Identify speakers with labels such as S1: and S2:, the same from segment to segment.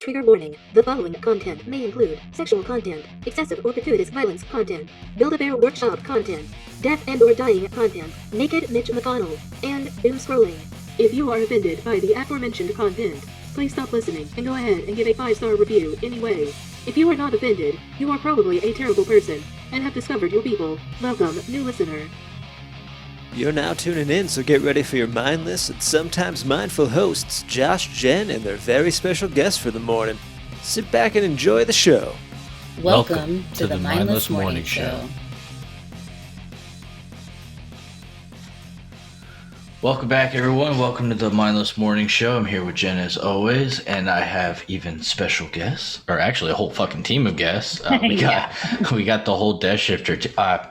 S1: Trigger warning. The following content may include sexual content, excessive or gratuitous violence content, Build-A-Bear Workshop content, death and or dying content, naked Mitch McConnell, and doom scrolling. If you are offended by the aforementioned content, please stop listening and go ahead and give a 5-star review anyway. If you are not offended, you are probably a terrible person and have discovered your people. Welcome, new listener.
S2: You're now tuning in, so get ready for your mindless and sometimes mindful hosts, Josh, Jenn, and their very special guest for the morning. Sit back and enjoy the show.
S3: Welcome to the Mindless Morning Show.
S4: Welcome back, everyone. Welcome to the Mindless Morning Show. I'm here with Jenn as always, and I have even special guests, or actually a whole fucking team of guests. We got the whole Deathshifter,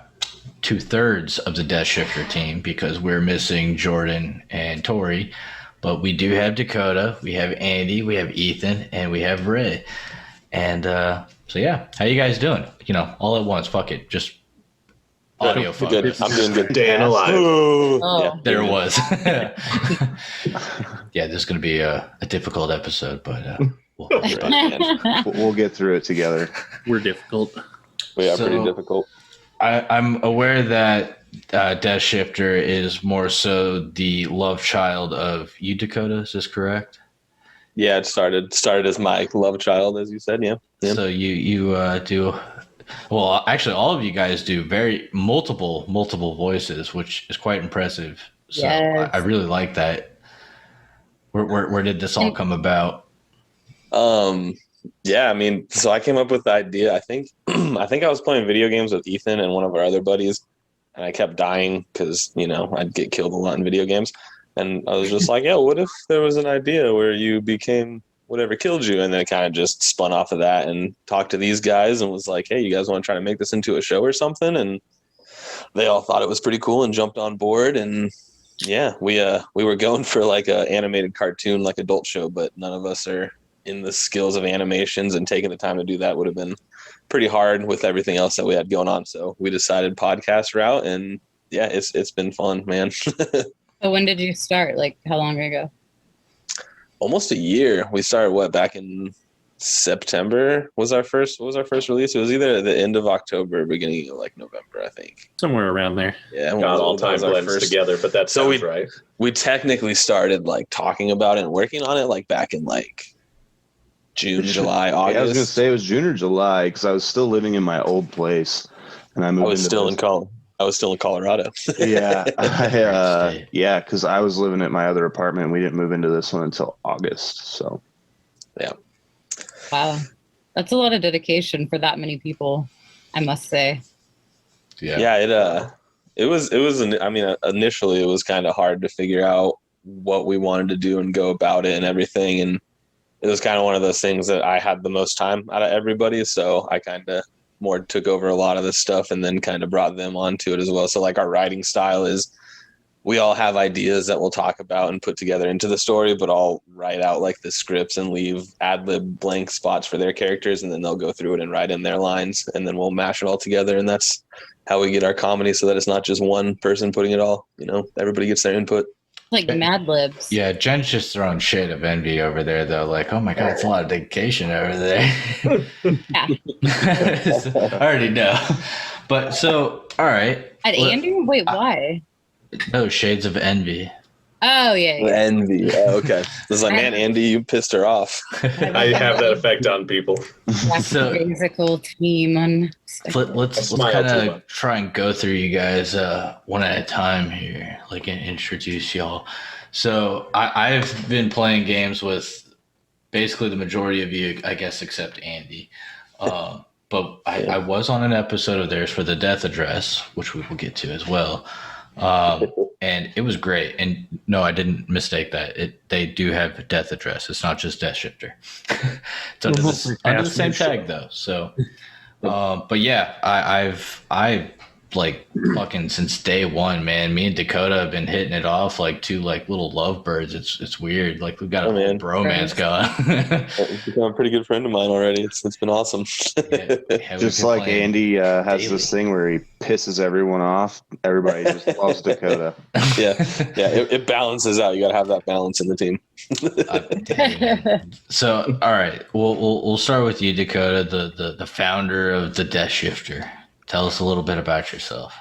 S4: 2/3 of the Deathshifter team, because we're missing Jordan and Tori, but we do have Dakota, we have Andy, we have Ethan, and we have Ray. And so yeah, how you guys doing? You know, all at once. Fuck it, just audio focus.
S5: I'm doing good.
S6: Day and alive.
S4: Yeah, there it was. Yeah, this is going to be a difficult episode, but
S5: we'll get through it together.
S6: We're difficult.
S5: We are pretty difficult.
S4: I'm aware that Deathshifter is more so the love child of you, Dakota. Is this correct?
S5: Yeah, it started as my love child, as you said. Yeah.
S4: So you do. Well, actually, all of you guys do very multiple voices, which is quite impressive. So
S3: Yes.
S4: I really like that. Where did this all come about?
S5: Yeah, I mean, so I came up with the idea. I think I was playing video games with Ethan and one of our other buddies, and I kept dying because, you know, I'd get killed a lot in video games. And I was just like, yo, what if there was an idea where you became whatever killed you? And then it kind of just spun off of that and talked to these guys and was like, hey, you guys want to try to make this into a show or something? And they all thought it was pretty cool and jumped on board. And yeah, we were going for like a animated cartoon, like adult show, but none of us are in the skills of animations, and taking the time to do that would have been pretty hard with everything else that we had going on. So we decided podcast route, and yeah, it's been fun, man.
S3: So when did you start? Like, how long ago?
S5: Almost a year. We started back in September was our first release. It was either the end of October or beginning of like November, I think.
S6: Somewhere around there.
S5: Yeah,
S6: God, all time blends together, but that sounds right.
S5: We technically started like talking about it and working on it like back in like June, July, August.
S7: Yeah, I was going to say it was June or July because I was still living in my old place, and I was still in
S5: Colorado.
S7: Yeah, yeah, because I was living at my other apartment, and we didn't move into this one until August. So,
S5: yeah.
S3: Wow, that's a lot of dedication for that many people, I must say.
S5: Yeah. It was. I mean, initially it was kind of hard to figure out what we wanted to do and go about it and everything, and it was kind of one of those things that I had the most time out of everybody. So I kind of more took over a lot of this stuff and then kind of brought them onto it as well. So like our writing style is we all have ideas that we'll talk about and put together into the story, but I'll write out like the scripts and leave ad-lib blank spots for their characters. And then they'll go through it and write in their lines, and then we'll mash it all together. And that's how we get our comedy, so that it's not just one person putting it all, you know, everybody gets their input.
S3: Like Mad Libs.
S4: Yeah, Jen's just throwing shade of envy over there, though. Like, oh my God, it's a lot of dedication over there.
S3: Yeah.
S4: I already know. But so, all right.
S3: At Andy? Wait, why?
S4: No, shades of envy.
S3: Oh, yeah.
S5: Envy. Oh, okay. It's like, man, Andy, you pissed her off.
S6: I have that effect on people.
S4: So-
S3: Physical team on.
S4: Let's kind of try and go through you guys one at a time here, like introduce y'all. So I've been playing games with basically the majority of you, I guess, except Andy. But I was on an episode of theirs for the Death Address, which we will get to as well. And it was great. And no, I didn't mistake that. They do have Death Address. It's not just Deathshifter. It's under the same tag though. So, but yeah, I've like fucking since day one, man. Me and Dakota have been hitting it off like two like little lovebirds. It's weird. Like we've got a whole bromance going.
S5: He's become a pretty good friend of mine already. It's been awesome.
S7: Just like Andy has this thing where he pisses everyone off. Everybody just loves Dakota.
S5: Yeah. It balances out. You got to have that balance in the team.
S4: So, all right, we'll start with you, Dakota, the founder of the Deathshifter. Tell us a little bit about yourself.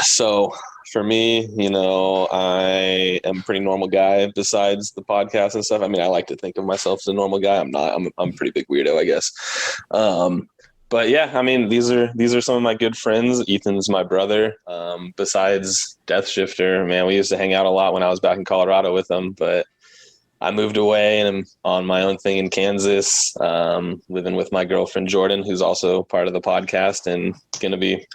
S5: So for me, I am a pretty normal guy besides the podcast and stuff. I mean, I like to think of myself as a normal guy. I'm not. I'm a pretty big weirdo, I guess. But yeah, I mean, these are some of my good friends. Ethan's my brother. Besides Deathshifter, man, we used to hang out a lot when I was back in Colorado with them, but I moved away and I'm on my own thing in Kansas, living with my girlfriend, Jordan, who's also part of the podcast and going to be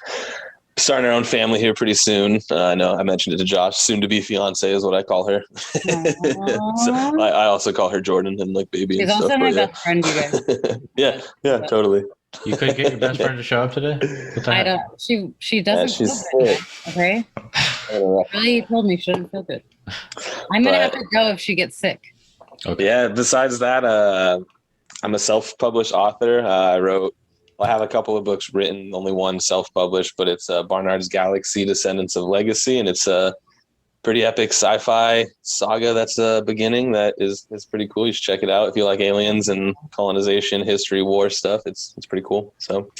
S5: starting our own family here pretty soon. I know I mentioned it to Josh, soon to be fiance is what I call her. So I also call her Jordan and like baby.
S3: She's
S5: and
S3: also
S5: stuff,
S3: my best friend, you guys.
S5: yeah, totally.
S4: You could get your best friend to show up today?
S3: I don't. She doesn't
S5: she's
S3: feel good.
S5: sick.
S3: Okay. Really told me she doesn't feel good. I'm gonna have to go if she gets sick.
S4: Okay.
S5: Yeah. Besides that, I'm a self-published author. I have a couple of books written, only one self-published, but it's Barnard's Galaxy: Descendants of Legacy, and it's a pretty epic sci-fi saga that's beginning that is pretty cool. You should check it out if you like aliens and colonization, history, war stuff. It's pretty cool. So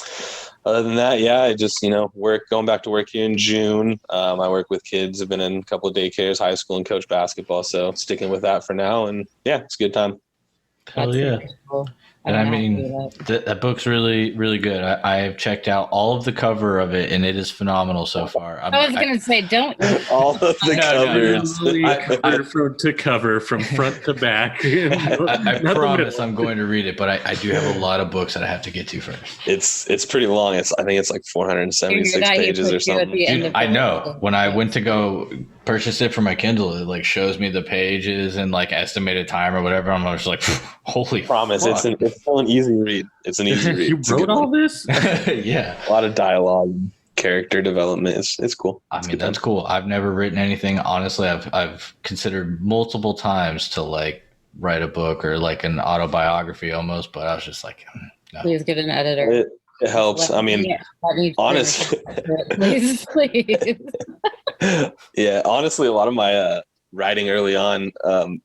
S5: other than that, yeah, I just, going back to work here in June. I work with kids. I've been in a couple of daycares, high school, and coach basketball. So sticking with that for now. And yeah, it's a good time.
S4: Hell yeah.
S3: Cool.
S4: And I mean, that book's really, really good. I've checked out all of the cover of it, and it is phenomenal so far.
S3: I was going to say, don't.
S5: All of the covers.
S6: Cover from to cover, from front to back.
S4: I promise I'm going to read it, but I do have a lot of books that I have to get to first.
S5: It's pretty long. I think it's like 476 pages or something.
S4: Dude, I know. When I went to go purchase it for my Kindle, it like shows me the pages and like estimated time or whatever. I'm just like, holy
S5: promise,
S4: fuck.
S5: It's still an easy read. It's an easy read.
S6: You wrote all this?
S4: Yeah.
S5: A lot of dialogue, character development. It's cool.
S4: I mean, that's cool. I've never written anything. Honestly, I've considered multiple times to like write a book or like an autobiography almost, but I was just like, no.
S3: Please get an editor.
S5: It helps. I mean, honestly,
S3: please.
S5: Yeah, honestly, a lot of my writing early on,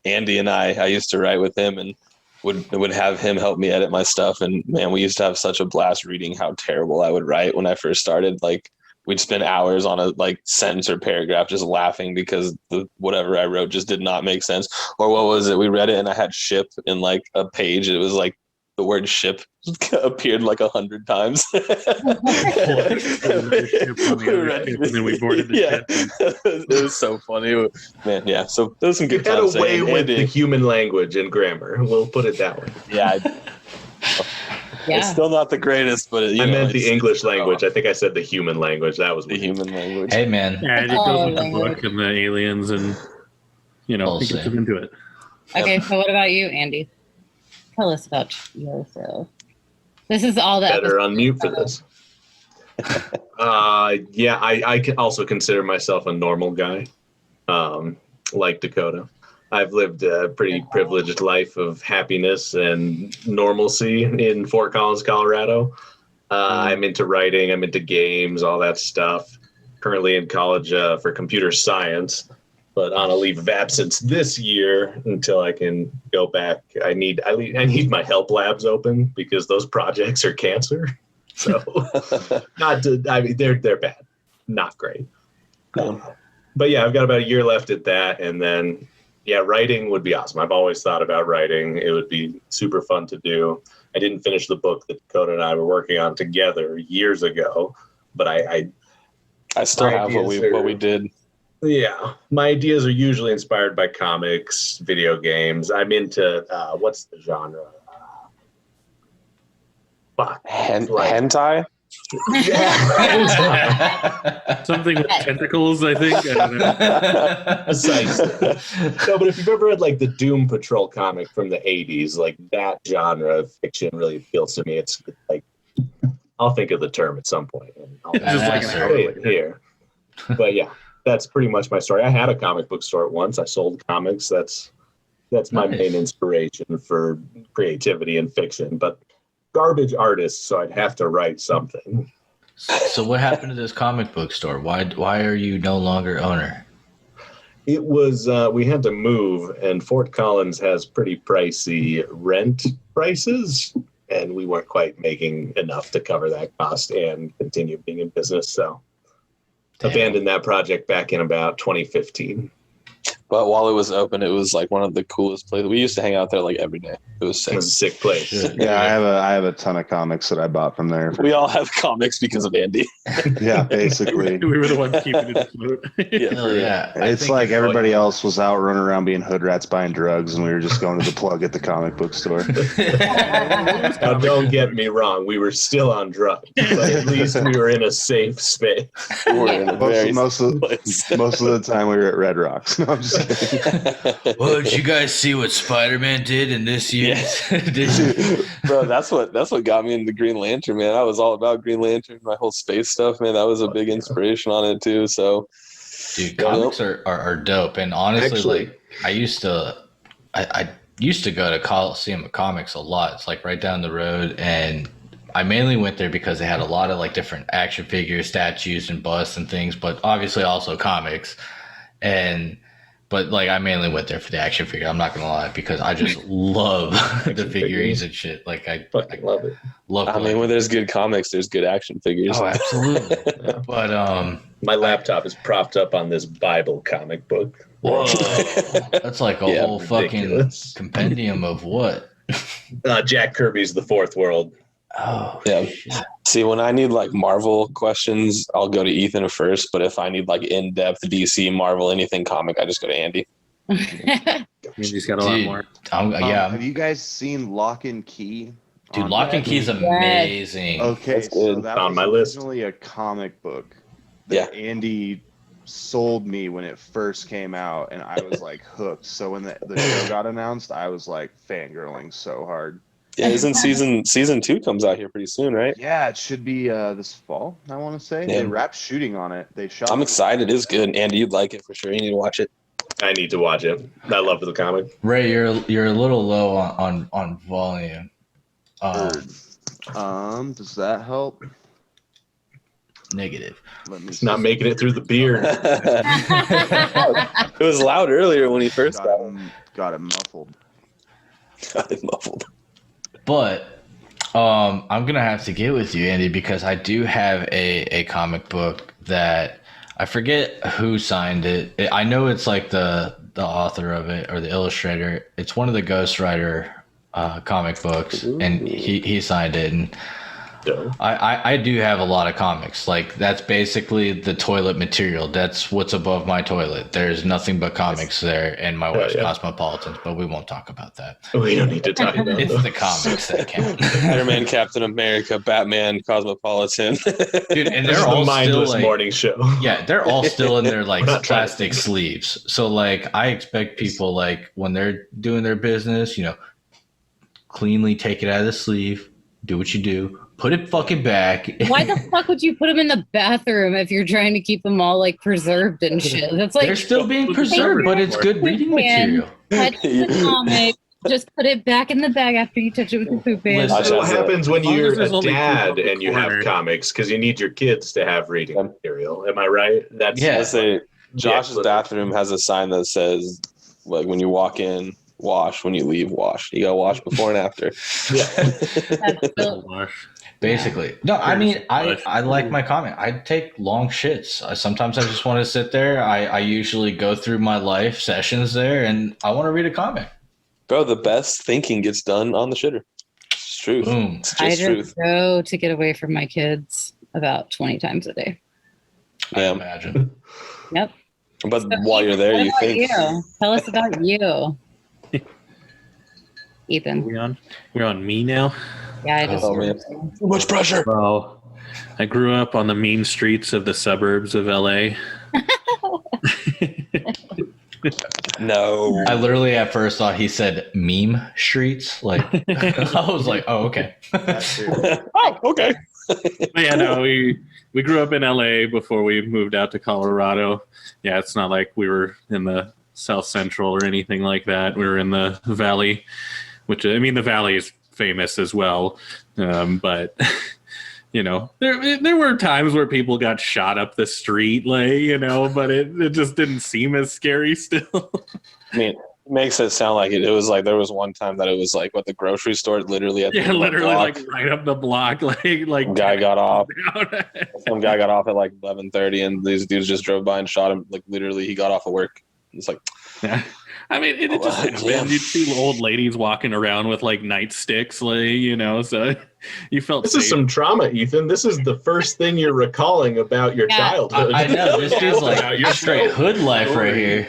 S5: Andy and I used to write with him and would have him help me edit my stuff. And man, we used to have such a blast reading how terrible I would write when I first started. Like we'd spend hours on a like sentence or paragraph just laughing because whatever I wrote just did not make sense. Or what was it? We read it and I had ship in like a page. It was like the word ship appeared like 100 times.
S6: And then we boarded the ship.
S5: It was so funny, man. Yeah, so there was some good times.
S6: Had away with the human language and grammar. We'll put it that way.
S5: Yeah. It's still not the greatest, but
S6: I meant the English language. I think I said the human language. That was
S5: the human language.
S4: Hey, man.
S6: Yeah, it goes with the book and the aliens, and it gets them into it.
S3: Okay, so what about you, Andy? Tell us about yourself. This is all that.
S6: Better unmute for this. Yeah, I can also consider myself a normal guy, like Dakota. I've lived a pretty privileged life of happiness and normalcy in Fort Collins, Colorado. I'm into writing. I'm into games, all that stuff. Currently in college for computer science, but on a leave of absence this year until I can go back. I need my help labs open because those projects are cancer. So they're bad, not great. But yeah, I've got about a year left at that, and then writing would be awesome. I've always thought about writing. It would be super fun to do. I didn't finish the book that Dakota and I were working on together years ago, but I
S5: still have what we did.
S6: Yeah, my ideas are usually inspired by comics, video games. I'm into what's the genre?
S5: Hentai?
S6: Something with tentacles, I think. I don't know. No, but if you've ever read like the Doom Patrol comic from the 80s, like that genre of fiction really appeals to me. It's like I'll think of the term at some point. And I'll
S4: Just like an
S6: say
S4: hour
S6: it here. But yeah, that's pretty much my story. I had a comic book store at once. I sold comics. That's my
S4: Nice.
S6: main inspiration for creativity and fiction. But garbage artist, so I'd have to write something.
S4: So what happened to this comic book store? Why are you no longer owner?
S6: It was we had to move, and Fort Collins has pretty pricey rent prices, and we weren't quite making enough to cover that cost and continue being in business. So abandoned that project back in about 2015.
S5: But while it was open, it was like one of the coolest places. We used to hang out there like every day. It was
S6: It
S5: sick.
S6: was a sick place.
S4: Shit.
S7: Yeah, I have a ton of comics that I bought from there.
S5: We all have comics because of Andy.
S7: Yeah, basically.
S8: We were the ones keeping it afloat.
S4: Hell yeah. I
S7: It's
S4: think
S7: like everybody else was out running around being hood rats buying drugs, and we were just going to the plug at the comic book store.
S6: Now, don't get me wrong, we were still on drugs, but at least we were in a safe space.
S5: We're in a very
S7: Most of
S5: place.
S7: the time we were at Red Rocks. No, I'm just kidding.
S4: Well, did you guys see what Spider-Man did in this year?
S5: Bro, that's what got me into Green Lantern, man. I was all about Green Lantern, my whole space stuff, man. That was a big inspiration on it too. So,
S4: Dude, comics are dope, and honestly,
S6: Actually-
S4: like I used to go to Coliseum of Comics a lot. It's like right down the road, and I mainly went there because they had a lot of like different action figures, statues, and busts and things, but obviously also comics. But like I mainly went there for the action figure. I'm not gonna lie, because I just love the figurines and shit. Like I
S6: Fucking love it.
S4: love.
S5: I mean, when there's good comics, there's good action figures.
S4: oh, absolutely.
S6: Yeah.
S4: But
S6: My laptop is propped up on this Bible comic book.
S4: whoa, that's like a
S5: Yeah,
S4: whole fucking
S6: ridiculous.
S4: compendium of what?
S6: Jack Kirby's The Fourth World.
S4: Oh,
S5: Yeah.
S4: shit.
S5: See, when I need like Marvel questions, I'll go to Ethan first. But if I need like in-depth DC, Marvel, anything comic, I just go to Andy.
S8: He's got a lot
S4: Dude,
S8: more.
S7: Have you guys seen Lock and Key?
S4: Dude,
S7: on
S4: Lock and
S7: Netflix?
S4: Key's amazing.
S7: Okay,
S5: That's
S7: so
S5: good.
S7: that
S6: On
S7: was
S6: my list.
S7: originally a comic book that Andy sold me when it first came out, and I was like hooked. So when the show got announced, I was like fangirling so hard.
S5: Yeah, isn't season 2 comes out here pretty soon, right?
S7: Yeah, it should be this fall, I want to say.
S5: Yeah.
S7: They wrapped shooting on it. They shot.
S5: I'm excited. It's good. Andy, you'd like it for sure. You need to watch it.
S6: I need to watch it. I love the comic.
S4: Ray, you're a little low on volume.
S7: Does that help?
S4: Negative.
S7: Let me
S6: It's not making it through the beard.
S5: It was loud earlier when he first
S7: got it muffled.
S5: got it muffled.
S4: But I'm gonna have to get with you, Andy, because I do have a comic book that I forget who signed it. I know it's like the author of it or the illustrator. It's one of the Ghost Rider comic books, and he signed it. And
S6: Dope.
S4: I do have a lot of comics. Like that's basically the toilet material. That's what's above my toilet. There's nothing but comics there, and my wife's
S6: yeah.
S4: Cosmopolitans. But we won't talk about that.
S6: We don't need to talk about
S4: It's
S6: those.
S4: the comics that count,
S5: Spider-Man, Captain America, Batman, Cosmopolitan.
S4: dude. And
S6: This
S4: they're
S6: is
S4: all
S6: the Mindless
S4: still like,
S6: Morning Show.
S4: yeah, they're all still in their like
S6: I'm not trying to-
S4: plastic sleeves. So like, I expect people like when they're doing their business, cleanly take it out of the sleeve, do what you do, put it fucking back.
S3: Why the fuck would you put them in the bathroom if you're trying to keep them all like preserved and shit? That's like
S4: They're still being preserved, but it's good reading material.
S3: touch the comic, just put it back in the bag after you touch it with your poop pan.
S4: Listen,
S6: That's what happens when
S8: As long as
S6: you're
S8: there's
S6: a
S8: only two
S6: dad
S8: on the
S6: and you have
S8: corner.
S6: comics, because you need your kids to have reading material. Am I right? That's
S4: Yeah.
S5: I say Josh's
S6: Yeah.
S5: bathroom has a sign that says, like, when you walk in, wash. When you leave, wash. You gotta wash before and after.
S3: That's still-
S4: Basically. No, I mean, I like my comic. I take long shits. Sometimes I just want to sit there. I usually go through my life sessions there, and I want to read a comic.
S5: Bro, the best thinking gets done on the shitter. It's truth.
S4: Boom.
S5: It's
S3: I
S5: just
S3: just
S5: truth.
S3: go to get away from my kids about 20 times a day.
S4: I
S5: Yeah.
S4: imagine.
S3: Yep.
S5: But
S3: So,
S5: while you're there,
S3: what
S5: you
S3: about
S5: think.
S3: you? Tell us about you, Ethan.
S8: We're on me now.
S3: Yeah, I just.
S5: Oh, man. Too much pressure.
S8: Well, I grew up on the mean streets of the suburbs of LA.
S5: No.
S4: I literally at first thought he said meme streets. Like, I was like, oh, okay.
S7: That too.
S5: Oh, okay.
S8: But yeah, no, we grew up in LA before we moved out to Colorado. Yeah, it's not like we were in the South Central or anything like that. We were in the Valley, which, I mean, the Valley is famous as well. But, you know, there were times where people got shot up the street, like, you know, but it just didn't seem as scary still.
S5: I mean, it makes it sound like it was like there was one time that it was like what the grocery store literally at the end of the
S8: literally
S5: block.
S8: like right up the block, like
S5: Guy got off. Some guy got off at like 11:30, and these dudes just drove by and shot him. Like literally, he got off of work. It's like,
S8: yeah. I mean, it just happened. You'd see old ladies walking around with like nightsticks, like, you know, so you felt
S6: This
S8: safe.
S6: is some trauma, Ethan. This is the first thing you're recalling about your childhood.
S4: I know. This dude's like your straight hood life right here.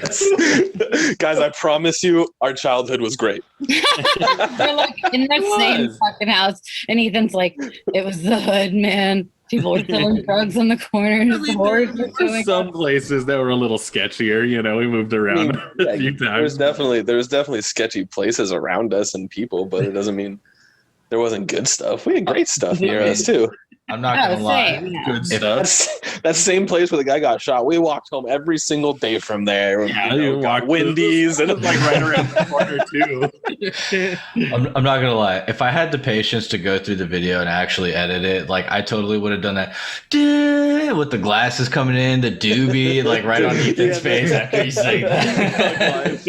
S5: guys, I promise you, our childhood was great.
S3: They're like in the same fucking house, and Ethan's like, it was the hood, man. People were selling drugs on the corners.
S8: I mean, there were some places that were a little sketchier. You know, we moved around a few times.
S5: There was definitely sketchy places around us and people, but it doesn't mean there wasn't good stuff. We had great stuff near us too.
S4: I'm not gonna lie.
S8: Good stuff.
S5: That same place where the guy got shot. We walked home every single day from there.
S8: Yeah,
S5: you know, got Wendy's and
S8: like right around the corner too.
S4: I'm not gonna lie. If I had the patience to go through the video and actually edit it, like I totally would have done that. With the glasses coming in, the doobie, like right on Ethan's face after you say that.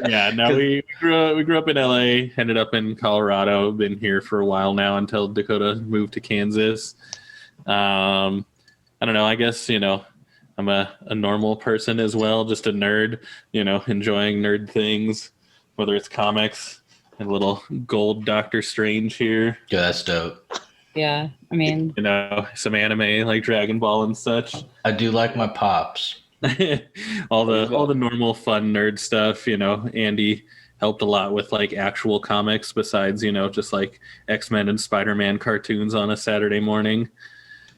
S8: Yeah, no, we grew up in LA, ended up in Colorado, been here for a while now until Dakota moved to Kansas. I don't know, I guess, you know, I'm a normal person as well, just a nerd, you know, enjoying nerd things, whether it's comics and a little gold Doctor Strange here.
S4: Yeah, that's dope.
S3: Yeah, I mean,
S8: You know, some anime like Dragon Ball and such.
S4: I do like my pops.
S8: all the normal fun nerd stuff, you know. Andy helped a lot with like actual comics besides, you know, just like X-Men and Spider-Man cartoons on a Saturday morning.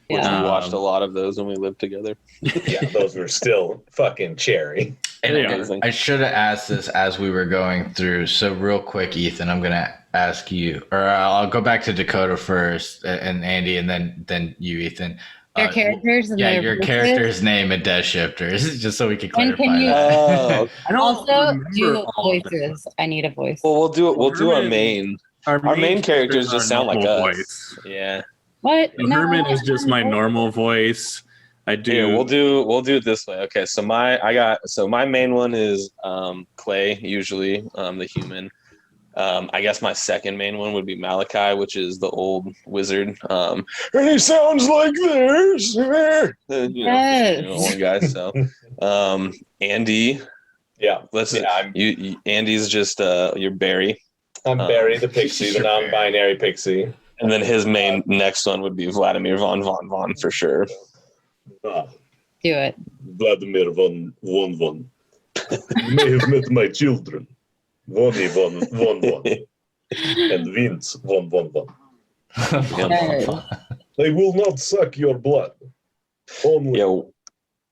S5: We watched a lot of those when we lived together.
S6: Yeah, those were still fucking cherry.
S4: And I should have asked this as we were going through. So real quick, Ethan, I'm gonna ask you, or I'll go back to Dakota first, and Andy, and then you, Ethan.
S3: their characters and
S4: Yeah,
S3: their
S4: your
S3: voices.
S4: character's name and Deathshifter, just so we can
S3: And
S4: clarify
S3: can you
S4: that.
S8: I don't
S3: also
S8: remember
S3: do
S8: all of them.
S3: voices? I need a voice.
S5: Well, we'll do our
S8: Herman-
S5: main. Our main characters just sound like
S8: normal
S5: us.
S8: voice.
S5: Yeah.
S3: What?
S8: So Herman is just my normal voice. I do.
S5: Yeah, we'll do it this way. Okay, so my main one is Clay, usually the human. I guess my second main one would be Malachi, which is the old wizard. And he sounds like this. One guy. So Andy.
S6: Yeah.
S5: Listen,
S6: Yeah,
S5: Andy's just you're Barry.
S6: I'm Barry the Pixie, the non-binary Pixie.
S5: And then his main next one would be Vladimir von for sure.
S6: Ah,
S3: Do it.
S6: Vladimir von. You may have met my children. Vonnie von. And Vince von.
S3: Yes.
S6: They will not suck your blood. Only.
S5: Yeah,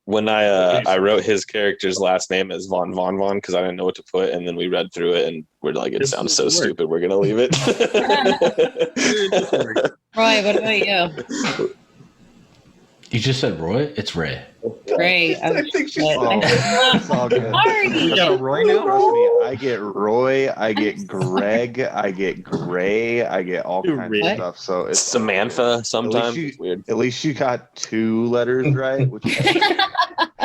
S5: when I wrote his character's last name as von because I didn't know what to put, and then we read through it and we're like, it sounds so stupid, we're gonna leave it.
S3: Roy, what about you?
S4: You just said Roy? It's Ray.
S3: Great.
S6: I think she's
S7: It's all good.
S3: Sorry.
S8: You got a Roy now?
S7: Trust me, I get Roy, I get Greg, I get Gray, I get all kinds of
S3: What?
S7: stuff. So it's
S5: Samantha sometimes.
S7: you-
S5: It's weird.
S7: at least you got 2 letters right. Which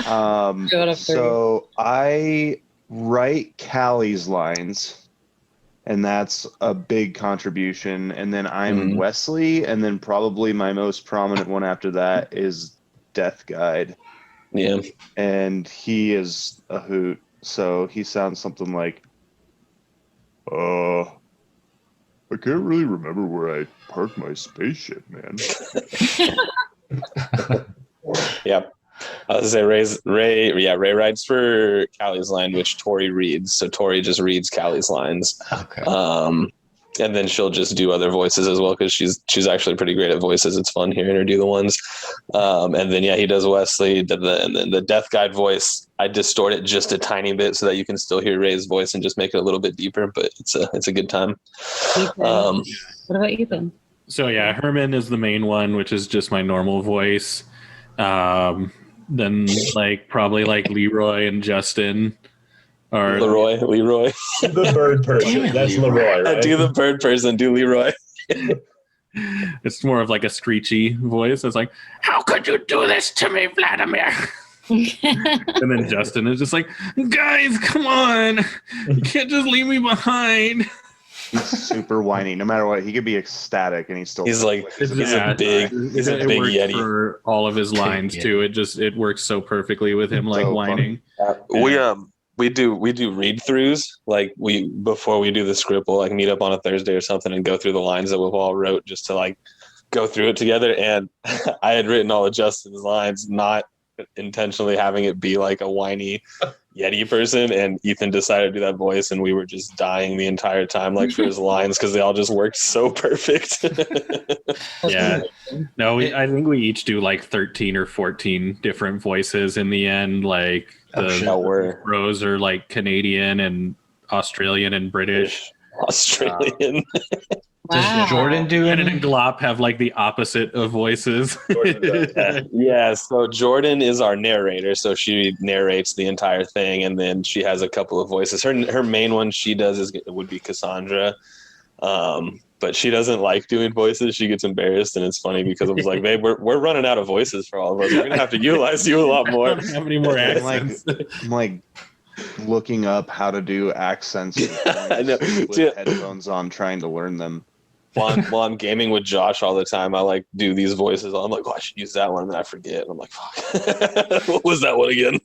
S3: Go to
S7: so I write Callie's lines, and that's a big contribution. And then I'm Wesley, and then probably my most prominent one after that is Death Guide.
S5: Yeah.
S7: And he is a hoot. So he sounds something like, I can't really remember where I parked my spaceship, man.
S5: Yep. I was gonna say Ray writes for Callie's line, which Tori reads. So Tori just reads Callie's lines.
S4: Okay.
S5: And then she'll just do other voices as well, because she's actually pretty great at voices. It's fun hearing her do the ones. And then he does Wesley. And then the Death Guide voice, I distort it just a tiny bit so that you can still hear Ray's voice and just make it a little bit deeper. But it's a good time.
S3: Ethan. What about Ethan?
S8: So yeah, Herman is the main one, which is just my normal voice. Then probably Leroy and Justin are
S5: Leroy.
S6: The bird person. That's Leroy, right?
S5: Do the bird person. Do Leroy.
S8: It's more of a screechy voice. It's like, how could you do this to me, Vladimir? And then Justin is just like, guys, come on. You can't just leave me behind.
S7: He's super whiny. No matter what, he could be ecstatic, and he's still.
S5: He's a big
S8: works
S5: Yeti
S8: for all of his lines too. It works so perfectly with him whining.
S5: We do read throughs. Before we do the script, we'll meet up on a Thursday or something and go through the lines that we've all wrote just to go through it together. And I had written all of Justin's lines, not intentionally having it be a whiny Yeti person, and Ethan decided to do that voice, and we were just dying the entire time for his lines because they all just worked so perfect.
S8: Yeah. No, I think we each do 13 or 14 different voices in the end. The bros are Canadian and Australian and British.
S5: Australian.
S3: Wow.
S4: Does Jordan do
S8: Jordan
S4: it?
S8: and Glop have the opposite of voices.
S5: Yeah, so Jordan is our narrator, so she narrates the entire thing, and then she has a couple of voices. Her main one she does would be Cassandra, but she doesn't like doing voices. She gets embarrassed, and it's funny because it was babe, we're running out of voices for all of us. We're gonna have to utilize you a lot more.
S8: I don't have any more accents.
S7: I'm looking up how to do accents
S5: I know.
S7: with headphones on, trying to learn them.
S5: While I'm gaming with Josh all the time, I do these voices. I'm like, I should use that one, and then I forget. And I'm like, fuck. What was that one again?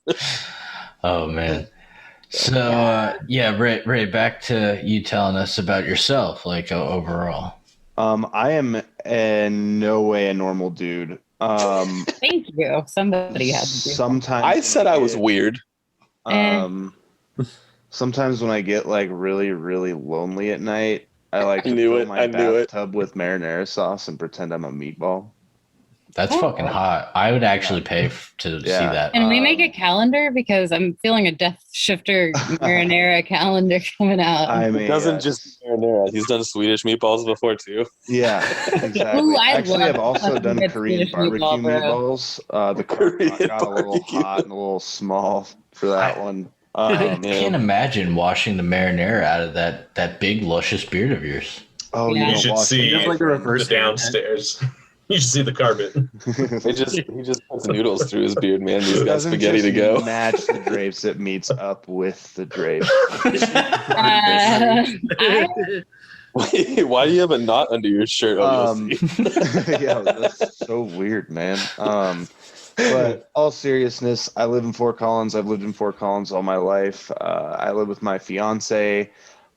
S4: Oh man. So Ray, back to you telling us about yourself, overall.
S7: I am in no way a normal dude.
S3: Thank you. Somebody had to do
S7: Sometimes
S5: I said I was weird.
S7: Sometimes when I get really, really lonely at night, I like to
S5: knew
S7: fill
S5: it.
S7: my
S5: I knew it.
S7: bathtub with marinara sauce and pretend I'm a meatball.
S4: That's fucking hot. I would actually pay to see that.
S3: Can we make a calendar? Because I'm feeling a Deathshifter marinara calendar coming out.
S7: I mean,
S5: He doesn't just marinara. He's done Swedish meatballs before too.
S7: Yeah, exactly.
S3: Ooh,
S7: Actually, I've
S3: love
S7: also done
S3: good
S7: Korean
S3: Swedish
S7: barbecue
S3: meatball, bro.
S7: meatballs. The Korean got a little
S5: barbecue.
S7: hot and a little small for that one.
S4: I can't imagine washing the marinara out of that big luscious beard of yours.
S7: Oh,
S3: Yeah.
S7: you
S6: You should see
S8: Just a reverse
S6: the downstairs. You should see the carpet.
S5: He just puts noodles through his beard, man. He's got
S7: doesn't
S5: spaghetti to
S7: just
S5: go.
S7: match the drapes; it meets up with the drapes.
S5: Wait, why do you have a knot under your shirt?
S7: Yeah, that's so weird, man. But all seriousness, I live in Fort Collins. I've lived in Fort Collins all my life. I live with my fiance.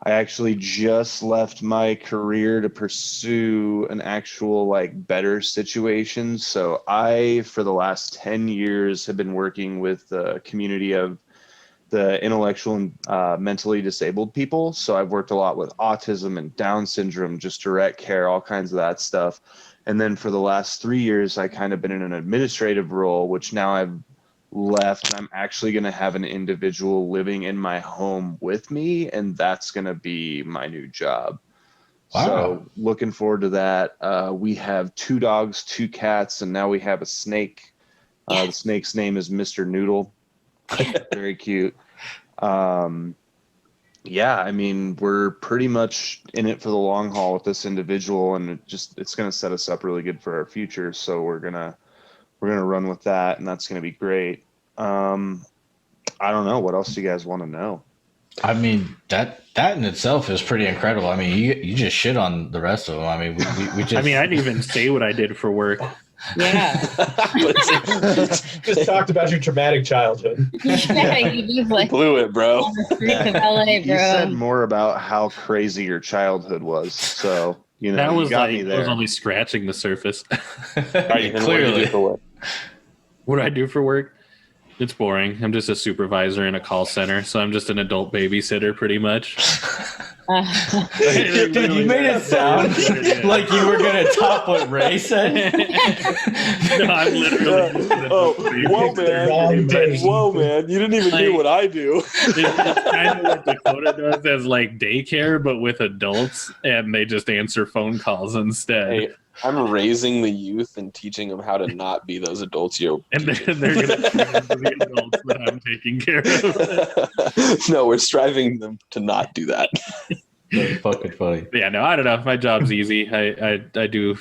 S7: I actually just left my career to pursue an actual better situation. So I, for the last 10 years, have been working with the community of the intellectual and mentally disabled people. So I've worked a lot with autism and Down syndrome, just direct care, all kinds of that stuff. And then for the last 3 years, I kind of been in an administrative role, which now I've left, and I'm actually going to have an individual living in my home with me, and that's going to be my new job.
S4: Wow.
S7: So looking forward to that. We have 2 dogs, 2 cats, and now we have a snake. The snake's name is Mr. Noodle. Very cute. Yeah, I mean, we're pretty much in it for the long haul with this individual, and it's going to set us up really good for our future. So we're gonna run with that, and that's going to be great. I don't know. What else do you guys want to know?
S4: I mean, that in itself is pretty incredible. I mean, you just shit on the rest of them. I mean, we just.
S8: I mean, I didn't even say what I did for work.
S3: Yeah.
S6: Just talked about your traumatic childhood.
S3: Yeah, you just
S5: Blew it, bro.
S3: on the streets of LA,
S7: You said
S3: bro.
S7: more about how crazy your childhood was. So,
S8: That
S7: you
S8: was
S7: got me
S8: I
S7: there.
S8: was only scratching the surface.
S4: Clearly.
S8: What do I do for work? It's boring. I'm just a supervisor in a call center, so I'm just an adult babysitter pretty much.
S4: Dude, you made it sound like you were gonna top what Ray said.
S8: No, I'm literally.
S5: Whoa, man! You didn't even do what I do.
S8: It's kind of what Dakota does as like daycare, but with adults, and they just answer phone calls instead.
S5: Hey, I'm raising the youth and teaching them how to not be those adults
S8: and then they're going to turn into the adults that I'm taking care of.
S5: No, we're striving them to not do that.
S4: That's fucking funny.
S8: Yeah, no, I don't know. My job's easy. I do.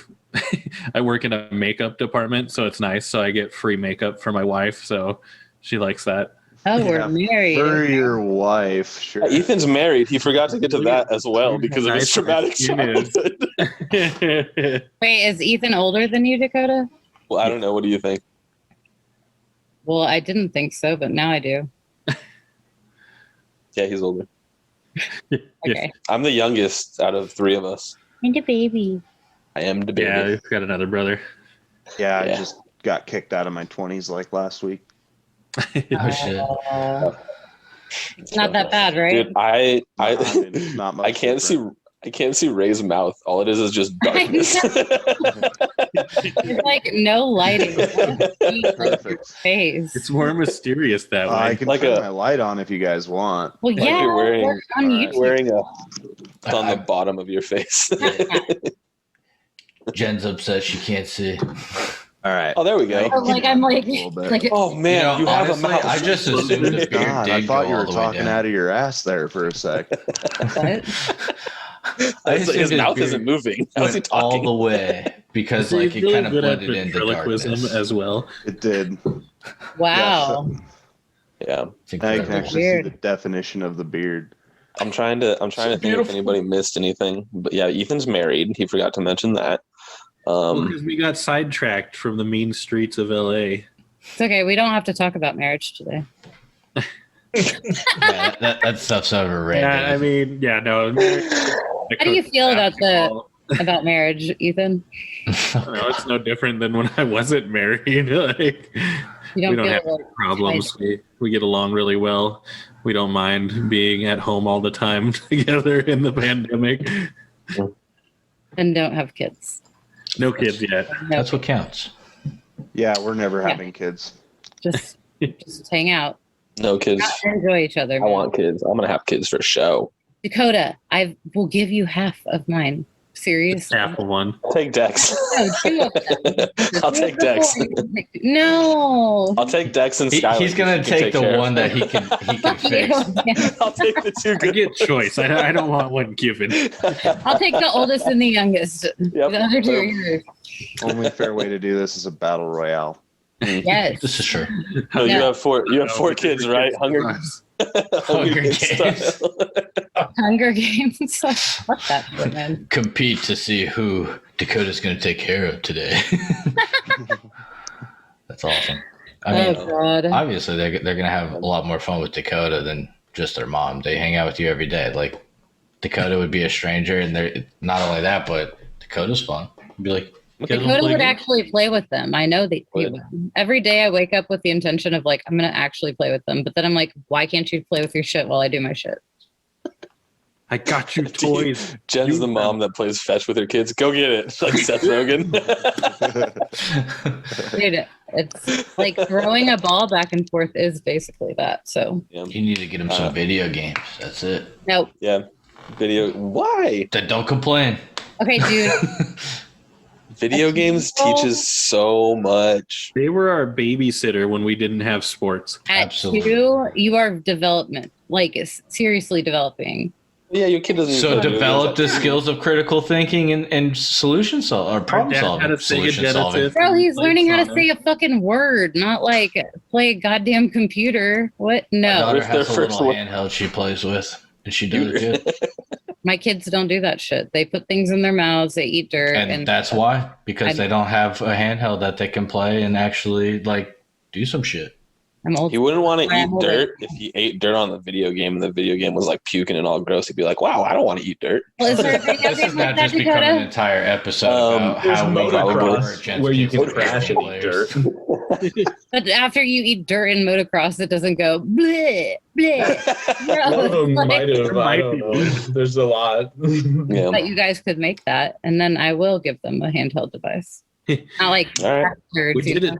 S8: I work in a makeup department, so it's nice. So I get free makeup for my wife, so she likes that.
S3: Oh, we're married.
S7: For your wife, sure.
S5: Ethan's married. He forgot to get to that as well because of his traumatic childhood.
S3: Wait, is Ethan older than you, Dakota?
S5: Well, I don't know. What do you think?
S3: Well, I didn't think so, but now I do.
S5: Yeah, he's older.
S3: Okay.
S5: I'm the youngest out of three of us.
S3: And a baby.
S5: I am the baby.
S8: Yeah, he's got another brother.
S7: Yeah, I just got kicked out of my 20s like last week.
S4: Oh shit.
S3: It's not that bad, right?
S5: Dude,
S7: Not much
S5: I can't
S7: different.
S5: I can't see Ray's mouth. All it is just darkness.
S3: There's like no lighting.
S7: Perfect.
S3: Face.
S8: It's more mysterious that way.
S7: I can
S5: Like
S7: turn
S5: a-
S7: my light on if you guys want.
S3: Well,
S5: Like
S3: yeah,
S5: you're wearing-
S3: we're on YouTube.
S5: Wearing it's on the bottom of your face.
S4: Jen's upset she can't see.
S7: All right.
S5: Oh, there we go.
S3: So, like I'm like,
S7: A little bit.
S3: like
S5: Oh man, you have
S4: honestly,
S5: a mouth.
S4: I just assumed the beard
S7: God, I
S4: did
S7: thought
S4: go
S7: you
S4: all
S7: were
S4: the way
S7: talking
S4: down.
S7: out of your ass there for a sec.
S3: what?
S5: His mouth isn't moving. How's he
S4: Went all
S5: talking?
S4: the way because
S8: So
S4: like
S8: he's
S4: it
S8: really
S4: kind of
S8: good at
S4: blended into
S8: ventriloquism
S4: darkness.
S8: as well.
S7: It did.
S3: Wow.
S5: Yeah,
S4: It's
S7: Now you
S4: incredible.
S7: can actually
S3: Weird.
S7: see the definition of the beard.
S5: I'm trying to think if anybody missed anything. But yeah, Ethan's married. He forgot to mention that.
S8: Because we got sidetracked from the mean streets of LA.
S3: It's okay. We don't have to talk about marriage today.
S4: Yeah, that stuff's overrated.
S8: Yeah, I mean, yeah, no.
S3: How do you feel about marriage, Ethan?
S8: No, it's no different than when I wasn't married. Like,
S3: You
S8: we don't
S3: feel
S8: have
S3: like
S8: problems. We get along really well. We don't mind being at home all the time together in the pandemic.
S3: and don't have kids.
S8: No kids yet.
S3: No,
S4: That's what counts.
S7: Yeah, we're never having kids.
S3: just hang out.
S5: No kids.
S3: Enjoy each other.
S5: I
S3: man.
S5: want kids. I'm gonna have kids for show.
S3: Dakota, I will give you half of mine. Seriously.
S8: Half of one.
S5: I'll take Dex.
S3: No, 2 of them.
S5: I'll take Dex.
S3: No.
S5: I'll take Dex and Skylar.
S4: He's gonna take the one that he can
S3: Fuck you.
S4: fix.
S5: I'll take the two
S8: I
S5: good.
S8: get choice. I don't want one given.
S3: I'll take the oldest and the youngest.
S5: Yep.
S3: The other two are yours.
S7: Only fair way to do this is a battle royale.
S3: Yes.
S4: This is true.
S5: No, you
S3: Yeah.
S5: have four. You have four kids, right? Hunger Games
S4: Games.
S5: style.
S3: Hunger Games. Fuck that shit, man.
S4: Compete to see who Dakota's going to take care of today. That's awesome. I mean,
S3: Oh God.
S4: obviously they're going to have a lot more fun with Dakota than just their mom. They hang out with you every day. Like Dakota would be a stranger, and they're not only that, but Dakota's fun. You'd be like, "You guys wanna
S3: Dakota
S4: play
S3: would
S4: games?"
S3: actually play with them. I know that he
S5: Would.
S3: would. Every day I wake up with the intention of like, I'm going to actually play with them. But then I'm like, why can't you play with your shit while I do my shit?
S8: I got you toys.
S5: Jen's the mom that plays fetch with her kids. Go get it, like Seth Rogen.
S3: Dude, it's like throwing a ball back and forth is basically that. So,
S5: Yeah.
S4: You need to get him some video games. That's it.
S3: no.
S5: Yeah. Video. Why?
S4: Then don't complain.
S3: Okay, dude.
S5: Video games teaches so much.
S8: They were our babysitter when we didn't have sports.
S3: At
S4: Absolutely.
S3: 2, you are development. Like, seriously developing.
S5: Yeah, your kid doesn't.
S4: So
S5: even know
S4: develop
S5: video
S4: the skills of critical thinking and solution solving or problem
S8: dad had a
S4: solving.
S8: Sega
S4: Solution solving.
S8: Genesis.
S3: Bro, he's
S8: Like
S3: learning how to
S8: Sonic.
S3: say a fucking word, not like play a goddamn computer. What?
S4: My
S3: No.
S4: daughter
S5: With their
S4: has a
S5: first
S4: little
S5: one.
S4: handheld she plays with, and she does it good.
S3: My kids don't do that shit. They put things in their mouths, they eat dirt.
S4: And that's why, because
S3: I-
S4: they don't have a handheld that they can play and actually like do some shit.
S3: I'm old.
S5: He wouldn't want to
S3: I'm
S5: eat
S3: older.
S5: dirt if he ate dirt on the video game and the video game was like puking and all gross. He'd be like, "Wow, I don't want to eat dirt."
S3: Well, is there a video
S4: This
S3: game
S4: is
S3: like
S4: not
S3: that,
S4: just becoming an
S3: Dakota?
S4: entire episode about
S6: There's
S4: how we
S5: motocross
S4: Jen's
S6: where you
S4: kids
S6: can
S4: are
S6: crash and eat
S4: players.
S6: dirt.
S3: But after you eat dirt in motocross, it doesn't go bleh, bleh.
S6: One of them might have. I
S8: Might
S6: don't
S8: be
S6: know.
S8: one.
S6: There's a lot.
S5: Yeah.
S3: But you guys could make that, and then I will give them a handheld device. Not like
S5: All right.
S3: after,
S8: We
S3: you
S8: did
S3: know?
S8: it.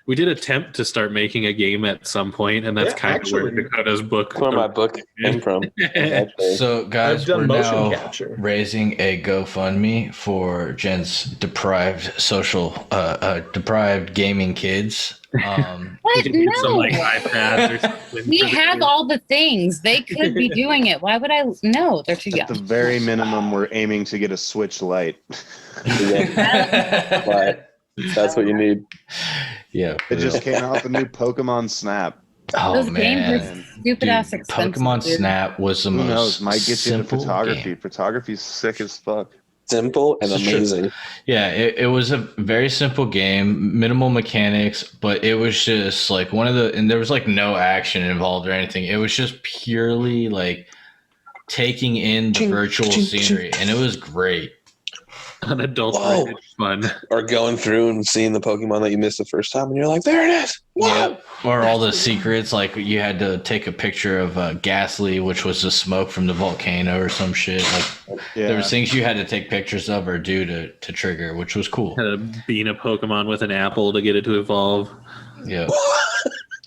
S8: We did attempt to start making a game at some point, and that's
S6: Yeah,
S8: kind of where
S6: actually.
S8: Dakota's book.
S5: Where my book came from. Actually.
S4: So, guys,
S6: I've done
S4: we're
S6: motion
S4: now
S6: capture.
S4: raising a GoFundMe for Jen's deprived deprived gaming kids.
S3: What?
S8: You could get some
S3: No.
S8: like iPads or something.
S3: We
S8: for the
S3: have
S8: kids.
S3: all the things. They could be doing it. Why would I? No, they're too
S7: At
S3: young.
S7: the very minimum, we're aiming to get a Switch Lite.
S5: But that's what you need.
S4: Yeah.
S7: It just came out with a new Pokemon Snap.
S4: Oh
S3: Those games
S4: man.
S3: are stupid ass
S4: Dude,
S3: expensive.
S4: Pokemon
S3: dude.
S4: Snap was the
S7: Who
S4: most
S7: knows? Might get you into
S4: simple
S7: photography.
S4: game.
S7: Photography's sick as fuck.
S5: Simple and
S4: This is true.
S5: amazing.
S4: Yeah, it was a very simple game, minimal mechanics, but it was just like and there was like no action involved or anything. It was just purely like taking in the virtual scenery, and it was great.
S8: Unadulterated fun.
S5: Or going through and seeing the Pokemon that you missed the first time, and you're like, there it is. Whoa!
S4: Or all the secrets, like you had to take a picture of Ghastly, which was the smoke from the volcano or some shit. Like there was things you had to take pictures of or do to trigger, which was cool.
S8: Had to bean a Pokemon with an apple to get it to evolve.
S4: Yeah.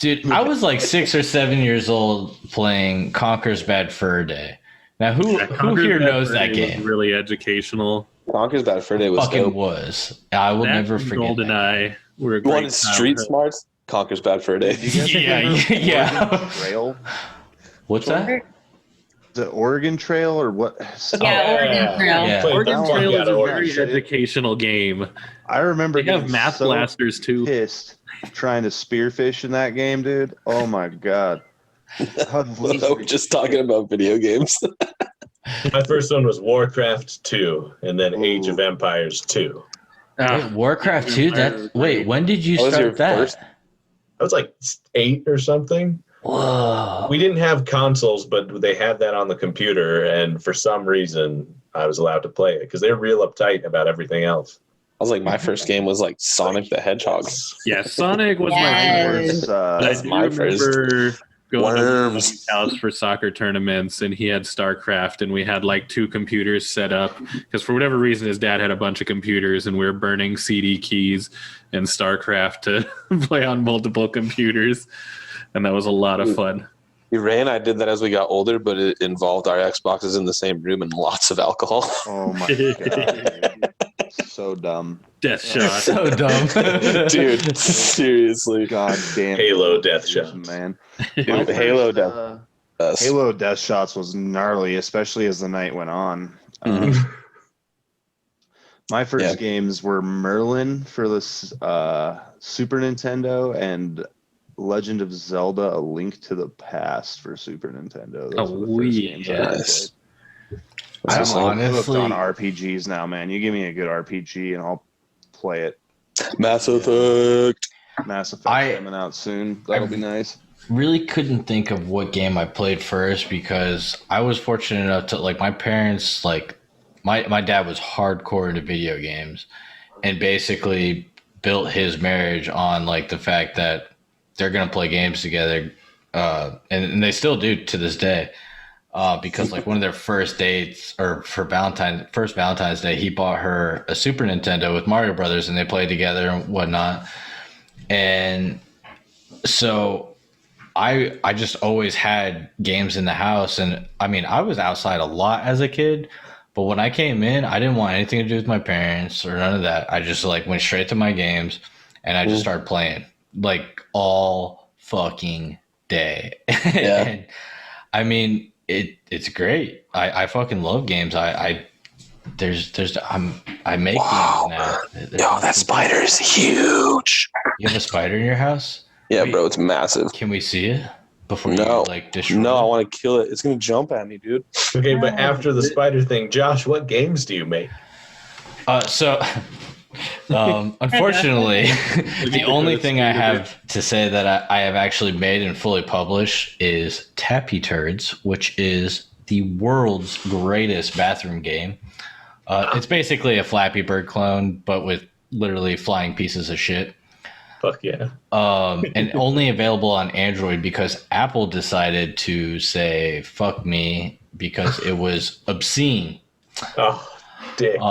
S4: Dude, I was like 6 or 7 years old playing Conker's Bad Fur Day. Now, who
S8: Conker's
S4: here
S8: Bad
S4: knows
S8: Fur
S4: that
S8: Day was
S4: game?
S8: really educational.
S5: Conker's Bad Fur Day was
S4: Fucking
S5: dope.
S4: was. I will
S8: That
S4: never
S8: and
S4: forget that.
S8: GoldenEye were a
S5: You
S8: great
S5: wanted street
S8: childhood.
S5: smarts? Conker's Bad Fur Day.
S7: Do you guys
S4: Yeah,
S7: remember
S4: yeah.
S7: Oregon Trail?
S4: What's that?
S7: Is it Oregon Trail or what?
S3: Yeah, Oregon Trail.
S4: Yeah.
S6: Played
S8: Oregon
S6: the fuck
S8: Trail
S6: out
S8: is
S6: of
S8: a
S6: Oregon
S8: very
S6: Trail.
S8: educational game.
S7: I remember
S8: They have
S7: getting
S8: math
S7: so
S8: blasters too.
S7: pissed trying to spearfish in that game, dude. Oh my god.
S5: We're just talking about video games.
S6: My first one was Warcraft 2, and then Age
S7: Ooh.
S6: of Empires 2.
S4: Wait, Warcraft 2? Wait, when did you
S5: What was your
S4: start that?
S5: first?
S6: I was like 8 or something.
S4: Whoa.
S6: We didn't have consoles, but they had that on the computer, and for some reason, I was allowed to play it because they're real uptight about everything else.
S5: I was like, my first game was like Sonic the Hedgehog.
S8: Yeah, Sonic was
S3: Yes.
S8: my first. But I
S5: That's
S8: do
S5: my first.
S8: remember going to
S5: Worms.
S8: his house for soccer tournaments, and he had StarCraft, and we had like 2 computers set up because for whatever reason his dad had a bunch of computers, and we were burning CD keys and StarCraft to play on multiple computers, and that was a lot of fun.
S5: Ray and I did that as we got older, but it involved our Xboxes in the same room and lots of alcohol.
S7: Oh my god. So dumb.
S8: Death shot.
S4: So dumb.
S5: Dude, seriously.
S7: God damn.
S6: Halo Death Shots.
S7: Man.
S5: Dude,
S7: My
S5: Halo
S7: first,
S5: Death. Us.
S7: Halo Death Shots was gnarly, especially as the night went on. My first
S5: Yeah.
S7: games were Merlin for the Super Nintendo and Legend of Zelda: A Link to the Past for Super Nintendo. Those were the first games I ever
S5: yes.
S7: played.
S4: I'm
S7: I'm hooked
S4: honestly-
S7: on RPGs now, man. You give me a good RPG and I'll play it.
S5: Mass Effect.
S7: Mass Effect
S4: I-
S7: coming out soon. That'll be nice.
S4: Really couldn't think of what game I played first because I was fortunate enough to like my parents like my dad was hardcore into video games and basically built his marriage on like the fact that they're gonna play games together and they still do to this day because like one of their first dates or for Valentine's Day he bought her a Super Nintendo with Mario Brothers and they played together and whatnot and so I just always had games in the house. And I mean, I was outside a lot as a kid, but when I came in, I didn't want anything to do with my parents or none of that. I just like went straight to my games and I just started playing like all fucking day.
S5: Yeah.
S4: And, I mean, it's great. I fucking love games. I make games now.
S5: Yo, that spider is huge.
S4: You have a spider in your house?
S5: Yeah,
S4: Wait.
S5: bro, it's massive.
S4: Can we see it before
S5: No.
S4: you like destroy
S5: No, I
S4: it?
S5: want to kill it. It's gonna jump at me, dude.
S6: Okay, but after the spider thing, Josh, what games do you make?
S4: Unfortunately, the only thing I have to say that I have actually made and fully published is Tappy Turds, which is the world's greatest bathroom game. It's basically a Flappy Bird clone, but with literally flying pieces of shit.
S6: Fuck yeah.
S4: And only available on Android because Apple decided to say fuck me because it was obscene.
S6: Oh, dicks.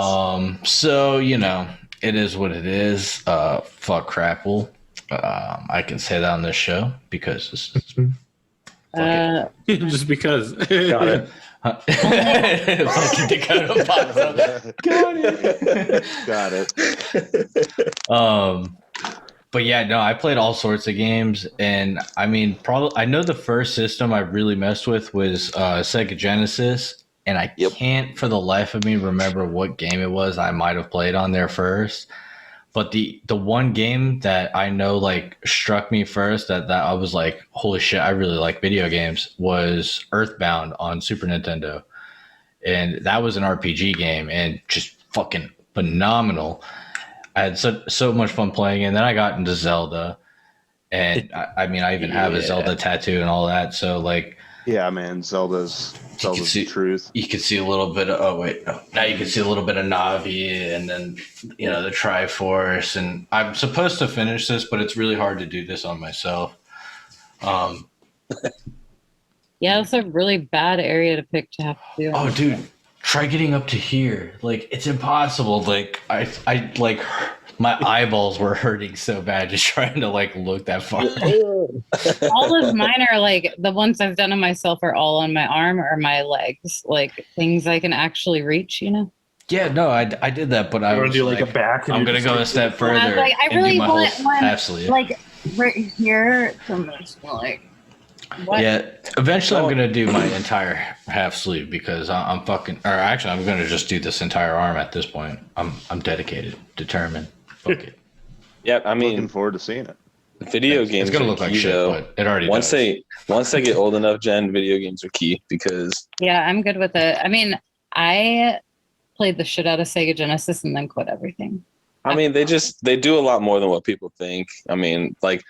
S4: So it is what it is. Fuck Crapple. I can say that on this show because it's
S8: Just because.
S6: Got it.
S4: Fucking Dakota pops up.
S7: Got it.
S4: But yeah, no, I played all sorts of games, and I mean, probably I know the first system I really messed with was Sega Genesis, and I can't for the life of me remember what game it was I might have played on there first. But the one game that I know like struck me first that I was like, holy shit, I really like video games was Earthbound on Super Nintendo. And that was an RPG game and just fucking phenomenal. I had so much fun playing it. And then I got into Zelda. And I mean, I even have a Zelda tattoo and all that. So like,
S7: Yeah, man, Zelda's the truth.
S4: you can see a little bit of now you can see a little bit of Navi and then the Triforce, and I'm supposed to finish this, but it's really hard to do this on myself.
S3: Yeah, it's a really bad area to pick to have to do.
S4: Oh dude, try getting up to here. Like it's impossible. Like I like my eyeballs were hurting so bad just trying to like look that far.
S3: All of mine are like the ones I've done on myself are all on my arm or my legs, like things I can actually reach,
S4: Yeah, no, I did that, but I
S6: want
S4: was
S6: to do like a back.
S4: I'm gonna go a step further.
S3: I was like, I
S4: and
S3: really
S4: do my
S3: want
S4: whole
S3: one
S4: half sleeve.
S3: like right here. So I'm just like, what?
S4: Yeah, eventually I'm gonna do my entire half sleeve because I'm fucking. Or actually, I'm gonna just do this entire arm at this point. I'm dedicated, determined. Fuck it.
S5: Yeah, I mean,
S7: Looking forward to seeing it.
S5: video games.
S4: It's gonna
S5: are
S4: look like
S5: key,
S4: shit,
S5: though.
S4: but it already
S5: Once
S4: does.
S5: they get old enough, Jen, video games are key because
S3: Yeah, I'm good with it. I mean, I played the shit out of Sega Genesis and then quit everything.
S5: I mean they do a lot more than what people think. I mean, like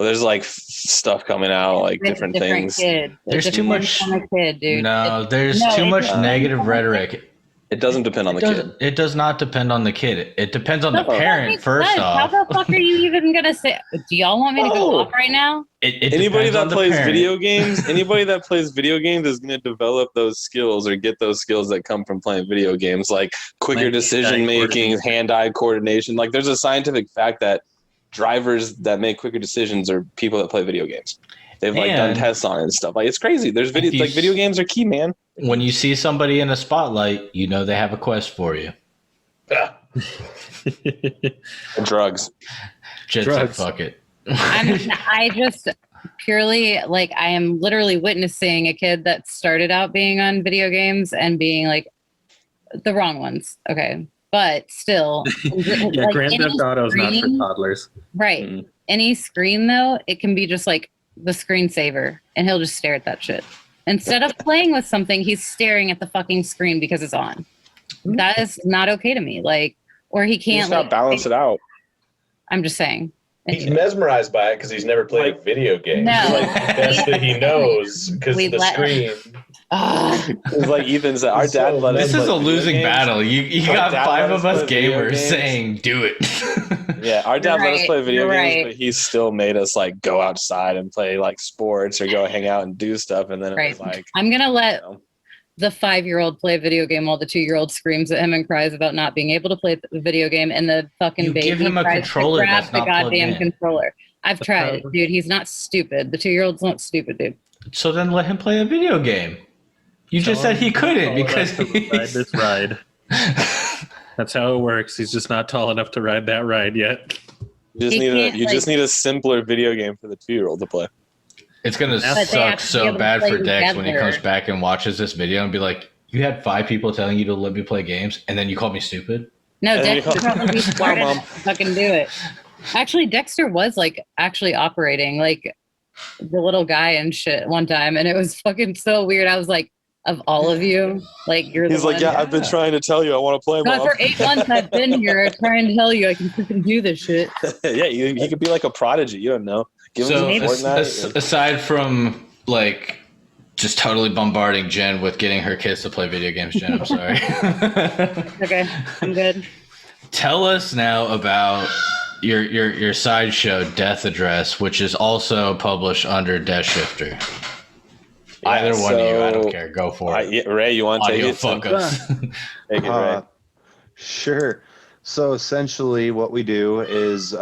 S5: there's like stuff coming out, like different things.
S3: Kid.
S4: There's too much.
S3: Kind of kid, dude.
S4: No, there's too much negative rhetoric.
S5: It doesn't depend on the kid.
S4: It does not depend on the kid. It depends on the
S3: That
S4: parent
S3: makes
S4: first
S3: sense.
S4: off.
S3: How the fuck are you even gonna say? Do y'all want me to go
S5: Oh.
S3: off right now?
S4: It
S5: Anybody
S4: depends
S5: that
S4: on the
S5: plays
S4: parent.
S5: video games, anybody that plays video games is going to develop those skills or get those skills that come from playing video games, like quicker
S6: Like
S5: decision making, hand-eye coordination. Like there's a scientific fact that drivers that make quicker decisions are people that play video games. They've like done
S4: And-
S5: tests on it and stuff. Like it's crazy. There's
S4: If you
S5: video games are key, man.
S4: When you see somebody in a spotlight, you know they have a quest for you.
S6: Yeah.
S5: And drugs.
S4: Jet said,
S6: Drugs.
S4: fuck it.
S3: I just purely like I am literally witnessing a kid that started out being on video games and being like the wrong ones. Okay. But still,
S8: Yeah,
S3: like,
S8: Grand
S3: any
S8: Theft Auto is not for
S3: screen-
S8: toddlers.
S3: Right.
S5: Mhm.
S3: Any screen though, it can be just like the screensaver and he'll just stare at that shit. Instead of playing with something, he's staring at the fucking screen because it's on. That is not okay to me. Like, or he
S5: You
S3: can't
S5: just gotta
S3: like,
S5: balance it out.
S3: I'm just saying.
S6: He's mesmerized by it because he's never played a video game.
S3: No.
S6: Like, that's that he knows because
S3: We
S6: of the
S3: let-
S6: screen.
S3: Ugh.
S5: It's like Ethan said, our dad let us
S4: This is
S5: play
S4: a
S5: video
S4: losing
S5: games.
S4: battle. You
S5: Our
S4: got
S5: dad
S4: 5
S5: let
S4: of
S5: us
S4: us
S5: play video
S4: gamers
S5: games.
S4: saying, do it.
S5: Yeah, our dad let us
S3: Right,
S5: play video
S3: you're
S5: games,
S3: right.
S5: but he still made us like go outside and play like sports or go hang out and do stuff. And then it
S3: Right.
S5: was like,
S3: I'm gonna let
S5: you know,
S3: the 5-year-old play a video game while the 2-year-old screams at him and cries about not being able to play the video game, and the fucking
S4: You
S3: baby
S4: give him a
S3: tries
S4: controller
S3: to grab
S4: that's
S3: the
S4: not plugged
S3: goddamn
S4: in.
S3: controller. I've tried it, dude. He's not stupid. The 2-year-old's not stupid, dude.
S4: So then let him play a video game. You just said he couldn't because
S8: ride this ride. That's how it works. He's just not tall enough to ride that ride yet.
S5: you just need a simpler video game for the 2-year-old to play.
S4: it's gonna
S8: But they
S4: suck
S3: have to be
S4: so
S3: able to
S4: bad
S3: play
S4: for Dex when he
S3: together.
S4: comes back and watches this video and be like, "You had 5 people telling you to let me play games, and then you called me stupid."
S3: No,
S5: And
S3: Dexter
S5: you-
S3: probably be smart
S5: Mom.
S3: enough to fucking do it. Actually, Dexter was like actually operating like the little guy and shit one time, and it was fucking so weird. I was like, of all of you, like you're
S5: He's
S3: the
S5: like,
S3: one.
S5: yeah, I've been trying to tell you I want to play,
S3: God,
S5: Mom.
S3: for 8 months I've been here trying to tell you I can freaking do this shit.
S5: Yeah, he could be like a prodigy. You don't know. Give him
S4: So
S5: some Fortnite.
S4: aside from like just totally bombarding Jen with getting her kids to play video games, Jen, I'm sorry.
S3: Okay, I'm good.
S4: Tell us now about your sideshow Death Address, which is also published under Deathshifter. Either one of you, I don't care. Go for it.
S5: Ray, you want to take
S4: Audio
S5: it?
S4: fuck us.
S5: Take it, Ray.
S7: Sure. So essentially, what we do is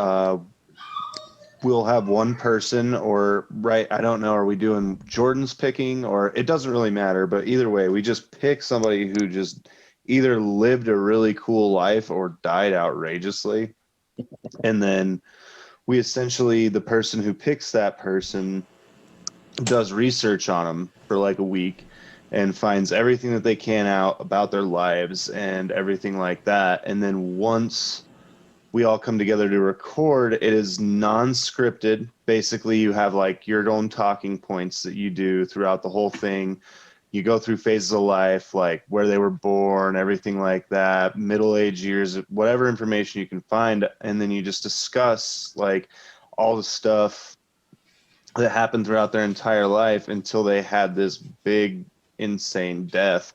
S7: we'll have one person, or I don't know, are we doing Jordan's picking, or it doesn't really matter, but either way, we just pick somebody who just either lived a really cool life or died outrageously. And then we essentially, the person who picks that person does research on them for like a week and finds everything that they can out about their lives and everything like that. And then once we all come together to record, it is non-scripted. Basically, you have like your own talking points that you do throughout the whole thing. You go through phases of life, like where they were born, everything like that, middle-age years, whatever information you can find. And then you just discuss like all the stuff that happened throughout their entire life until they had this big, insane death.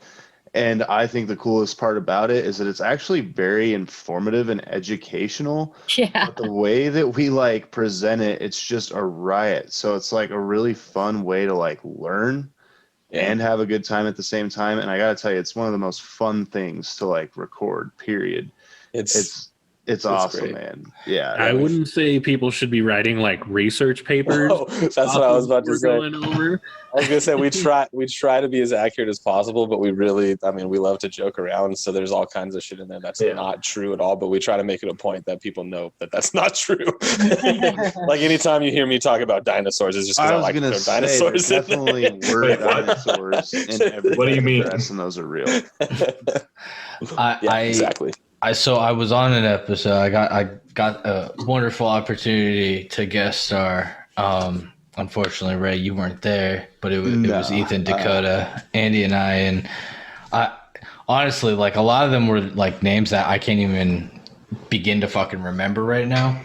S7: And I think the coolest part about it is that it's actually very informative and educational.
S3: Yeah.
S7: But the way that we like present it, it's just a riot. So it's like a really fun way to like learn and have a good time at the same time. And I gotta tell you, it's one of the most fun things to like record, period. It's awesome,
S5: great.
S7: Man. Yeah.
S8: I wouldn't say people should be writing like research papers.
S5: Oh, that's what I was about to say.
S8: Going over.
S5: I was gonna say we try to be as accurate as possible, but we love to joke around. So there's all kinds of shit in there that's not true at all. But we try to make it a point that people know that that's not true. Like anytime you hear me talk about dinosaurs, it's just because I like to throw dinosaurs.
S7: There's definitely were dinosaurs in every.
S6: What do you mean?
S7: And those are real.
S5: Exactly.
S4: So I was on an episode. I got a wonderful opportunity to guest star. Unfortunately, Ray, you weren't there, but it was Ethan, Dakota, Andy, and I. And I honestly, like, a lot of them were like names that I can't even begin to fucking remember right now.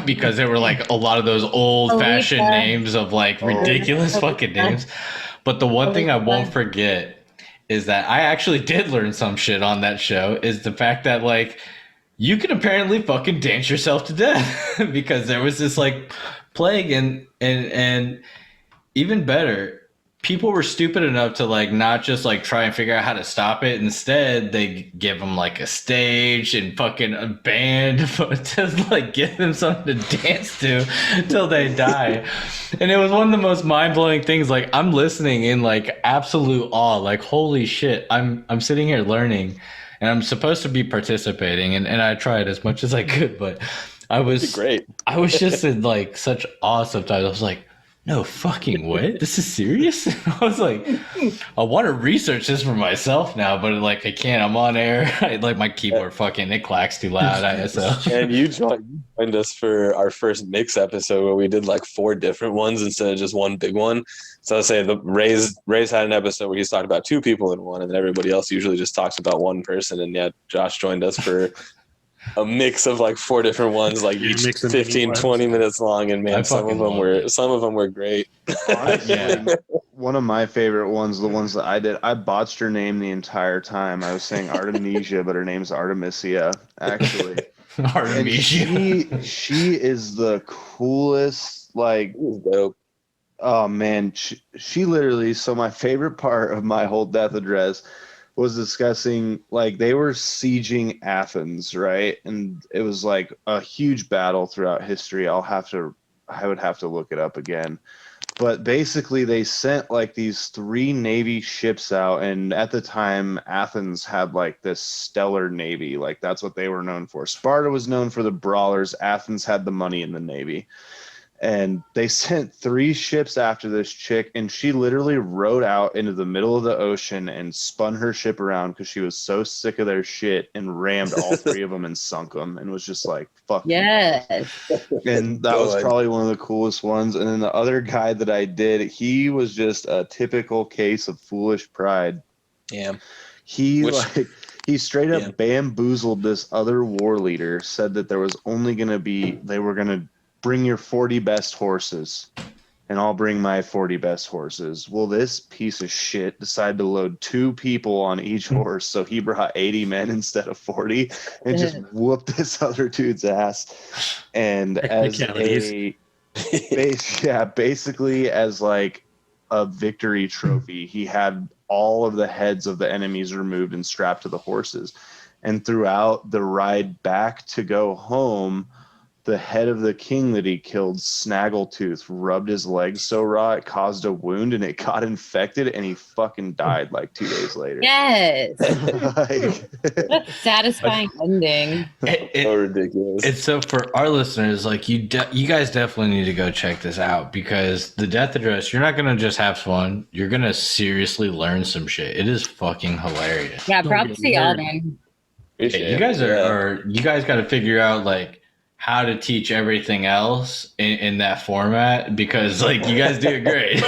S4: Because there were like a lot of those old-fashioned names of like ridiculous fucking names. But the one thing I won't forget is that I actually did learn some shit on that show, is the fact that like you can apparently fucking dance yourself to death. Because there was this like plague and even better, people were stupid enough to like not just like try and figure out how to stop it. Instead, they give them like a stage and fucking a band to like give them something to dance to until they die. And it was one of the most mind-blowing things. Like, I'm listening in like absolute awe, like, holy shit, I'm sitting here learning and I'm supposed to be participating, and I tried as much as I could, but I was
S5: great.
S4: I was just in like such awe sometimes. I was like, no fucking way, this is serious? And I was like, I want to research this for myself now, but like I can't. I'm on air. Like my keyboard fucking, it clacks too loud.
S5: And you joined us for our first mix episode where we did like 4 different ones instead of just one big one. So I say the Ray's had an episode where he's talking about 2 people in one, and then everybody else usually just talks about one person. And yet Josh joined us for a mix of like 4 different ones, like each 15, 20 minutes long. And man, some of them were great.
S7: Honestly, one of my favorite ones, the ones that I did, I botched her name the entire time. I was saying Artemisia, but her name's Artemisia, actually.
S4: Artemisia.
S7: She is the coolest, like,
S5: dope.
S7: Oh man, she literally, so my favorite part of my whole death address was discussing, like, they were sieging Athens, right? And it was like a huge battle throughout history. I would have to look it up again. But basically they sent like these 3 Navy ships out, and at the time Athens had like this stellar Navy. Like, that's what they were known for. Sparta was known for the brawlers. Athens had the money in the Navy. And they sent 3 ships after this chick, and she literally rode out into the middle of the ocean and spun her ship around because she was so sick of their shit, and rammed all 3 of them and sunk them, and was just like, fuck.
S3: Yes.
S7: And that was probably one of the coolest ones. And then the other guy that I did, he was just a typical case of foolish pride.
S5: Yeah.
S7: He straight up bamboozled this other war leader, said that there was only going to be, they were going to bring your 40 best horses, and I'll bring my 40 best horses. Well, this piece of shit decided to load 2 people on each horse, so he brought 80 men instead of 40 and just whooped this other dude's ass. And as basically as like a victory trophy, he had all of the heads of the enemies removed and strapped to the horses. And throughout the ride back to go home, the head of the king that he killed, Snaggletooth, rubbed his leg so raw it caused a wound and it got infected and he fucking died like 2 days later.
S3: Yes.
S7: Like,
S3: What a satisfying ending.
S5: So ridiculous.
S4: It's so for our listeners, like you guys definitely need to go check this out because the Death Address, you're not gonna just have fun. You're gonna seriously learn some shit. It is fucking hilarious.
S3: Yeah, props to y'all, man.
S4: You guys you guys got to figure out like how to teach everything else in that format because like you guys do it great.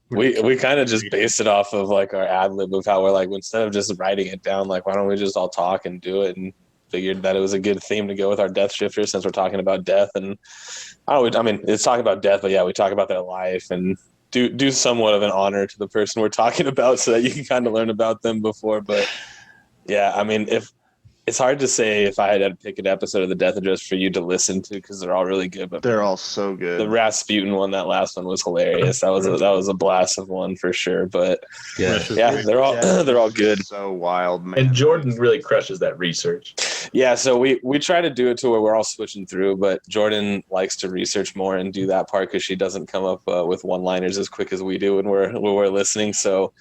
S5: We kind of just based it off of like our ad lib of how we're like, instead of just writing it down, like why don't we just all talk and do it, and figured that it was a good theme to go with our Deathshifter since we're talking about death. And I mean it's talking about death, but yeah, we talk about their life and do somewhat of an honor to the person we're talking about so that you can kind of learn about them before. But yeah, I mean, if it's hard to say if I had to pick an episode of the Death Address for you to listen to because they're all really good. But
S7: they're all so good.
S5: The Rasputin one, that last one was hilarious. That was a blast of one for sure. But yeah, they're all good.
S7: So wild, man.
S6: And Jordan really crushes that research.
S5: Yeah, so we try to do it to where we're all switching through, but Jordan likes to research more and do that part because she doesn't come up with one-liners as quick as we do when we're listening. So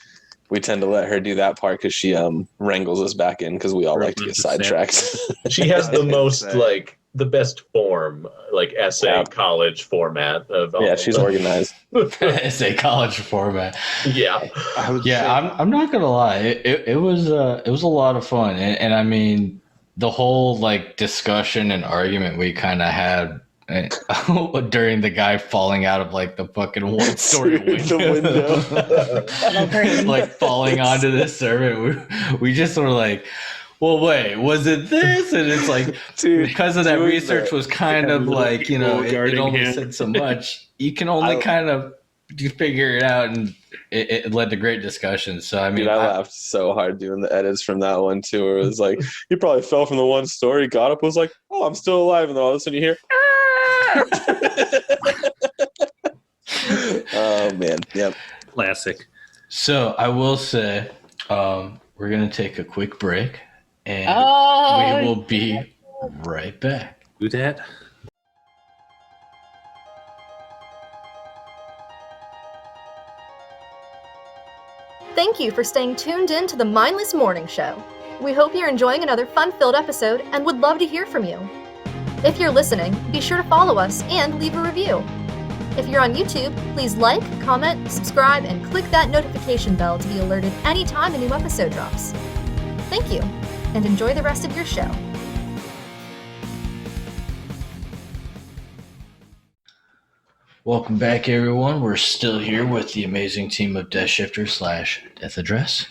S5: we tend to let her do that part because she wrangles us back in because we all like to get sidetracked.
S6: She has the most the best form, like essay college format of.
S5: Yeah, she's organized.
S4: Essay college format.
S6: Yeah,
S4: I'm not gonna lie. It was a lot of fun, and I mean the whole like discussion and argument we kind of had during the guy falling out of like the fucking one-story window. Like falling onto the servant. We just were like, well, wait, was it this? And it's like, because of that research was kind of like, you know, it only said so much. You can only kind of figure it out, and it led to great discussions. So, I mean,
S5: I laughed so hard doing the edits from that one, too, where it was like, he probably fell from the one story, got up, was like, oh, I'm still alive. And then all of a sudden you hear, oh man, yep,
S8: classic.
S4: So I will say we're gonna take a quick break and we will be right back.
S8: Do that.
S9: Thank you for staying tuned in to the Mindless Morning Show. We hope you're enjoying another fun-filled episode and would love to hear from you. If you're listening, be sure to follow us and leave a review. If you're on YouTube, please like, comment, subscribe, and click that notification bell to be alerted anytime a new episode drops. Thank you, and enjoy the rest of your show.
S4: Welcome back, everyone. We're still here with the amazing team of Deathshifter / Death Address.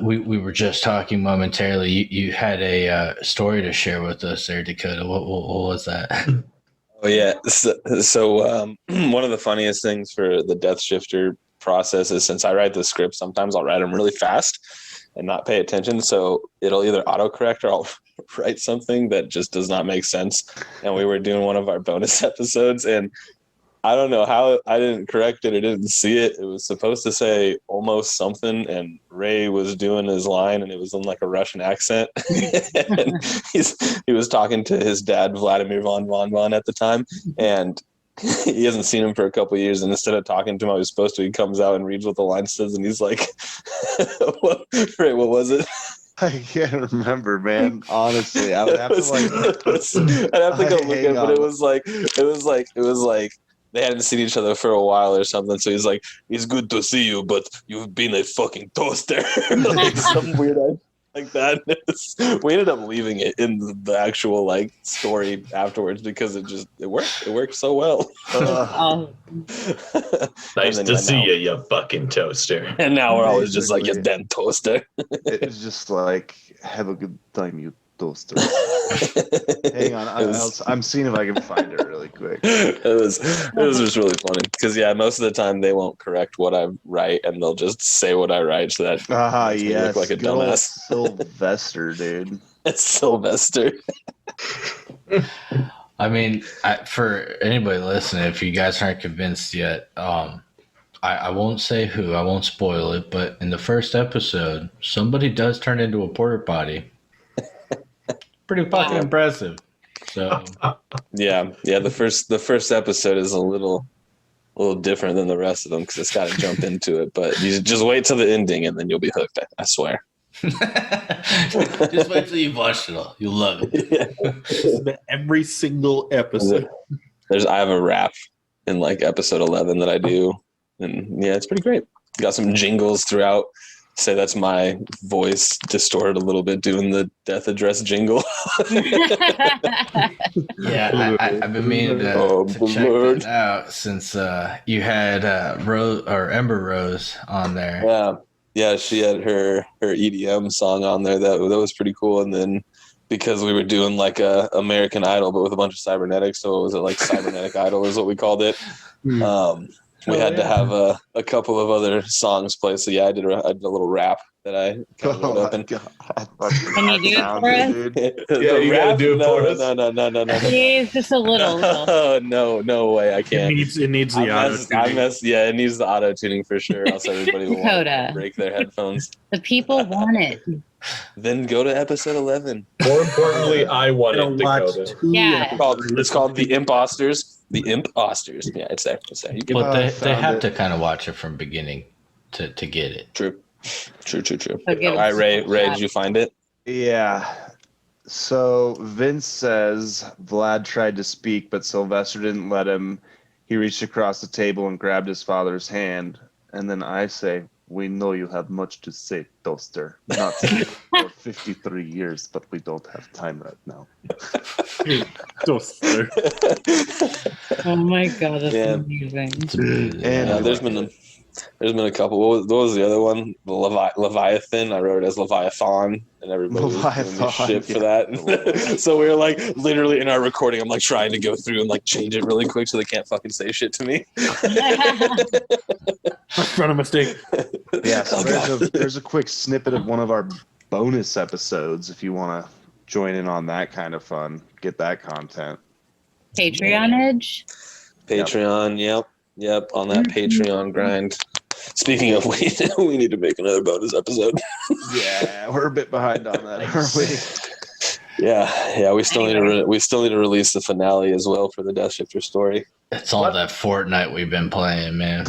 S4: We were just talking momentarily. You had a story to share with us there, Dakota. What was that?
S5: Oh yeah. So one of the funniest things for the Deathshifter process is since I write the script, sometimes I'll write them really fast and not pay attention. So it'll either autocorrect or I'll write something that just does not make sense. And we were doing one of our bonus episodes and I don't know how I didn't correct it or didn't see it. It was supposed to say almost something, and Ray was doing his line, and it was in like a Russian accent. And he was talking to his dad, Vladimir von at the time, and he hasn't seen him for a couple of years. And instead of talking to him, I was supposed to. He comes out and reads what the line says, and he's like, "Ray, what was it?"
S7: I can't remember, man. Honestly, I would have to like.
S5: I'd have to go look at it, but it was like. They hadn't seen each other for a while or something, so he's like, "It's good to see you, but you've been a fucking toaster." Like some weird like that. We ended up leaving it in the actual like story afterwards because it worked. It worked so well.
S6: Nice to see you fucking toaster.
S5: And now we're always just like, "You damn toaster."
S7: It's just like, have a good time, you toaster. Hang on, I'm seeing if I can find it really quick.
S5: It was just really funny because most of the time they won't correct what I write and they'll just say what I write, so that makes me look like a
S7: good old
S5: dumbass.
S7: Sylvester, dude.
S5: It's Sylvester.
S4: I mean, for anybody listening, if you guys aren't convinced yet, I won't say who, I won't spoil it, but in the first episode, somebody does turn into a porta potty. Pretty fucking impressive. So
S5: yeah. The first episode is a little different than the rest of them because it's got to jump into it. But you just wait till the ending and then you'll be hooked. I swear.
S4: Just wait till you've watched it all. You'll love it.
S8: Every single episode.
S5: I have a rap in like episode 11 that I do, and yeah, it's pretty great. Got some jingles throughout. Say that's my voice distorted a little bit doing the death address jingle.
S4: Yeah, I've been meaning to check that out since you had Ember Rose on there.
S5: Yeah, she had her EDM song on there. That was pretty cool. And then because we were doing like a American Idol, but with a bunch of cybernetics, so it was like Cybernetic Idol is what we called it. We had to have a couple of other songs play. So yeah, I did a little rap that I kind of wrote up.
S3: Can you do it for us?
S6: Yeah, you gotta do it for us.
S5: No.
S3: Please, just a little.
S5: Oh, no way, I can't.
S8: It needs the auto-tuning.
S5: Yeah, it needs the auto tuning for sure. Else everybody will want to break their headphones.
S3: The people want it.
S5: Then go to episode 11.
S6: More importantly, I want it, Dakota.
S3: Yeah.
S5: It's called the Imposters. The Imposters. Yeah, it's there.
S4: But they have to kind of watch it from beginning to get it.
S5: True. All right, Ray, did you find it?
S7: Yeah. So Vince says Vlad tried to speak, but Sylvester didn't let him. He reached across the table and grabbed his father's hand. And then I say, we know you have much to say, Toaster. Not for 53 years, but we don't have time right now.
S8: Toaster.
S3: Oh my god, that's amazing.
S7: And
S5: there's been a couple. What was the other one? The Leviathan. I wrote it as Leviathan, and everybody was giving me shit for that. So we were like literally in our recording. I'm like trying to go through and like change it really quick so they can't fucking say shit to me.
S8: Run a mistake.
S7: Yeah, so there's a quick snippet of one of our bonus episodes if you want to join in on that kind of fun. Get that content.
S3: Patreonage.
S5: Patreon, yep, on that Patreon grind. Speaking of, we need to make another bonus episode.
S7: Yeah, we're a bit behind on that, aren't we?
S5: Yeah, we still need to release the finale as well for the Deathshifter story.
S4: It's all that Fortnite we've been playing, man.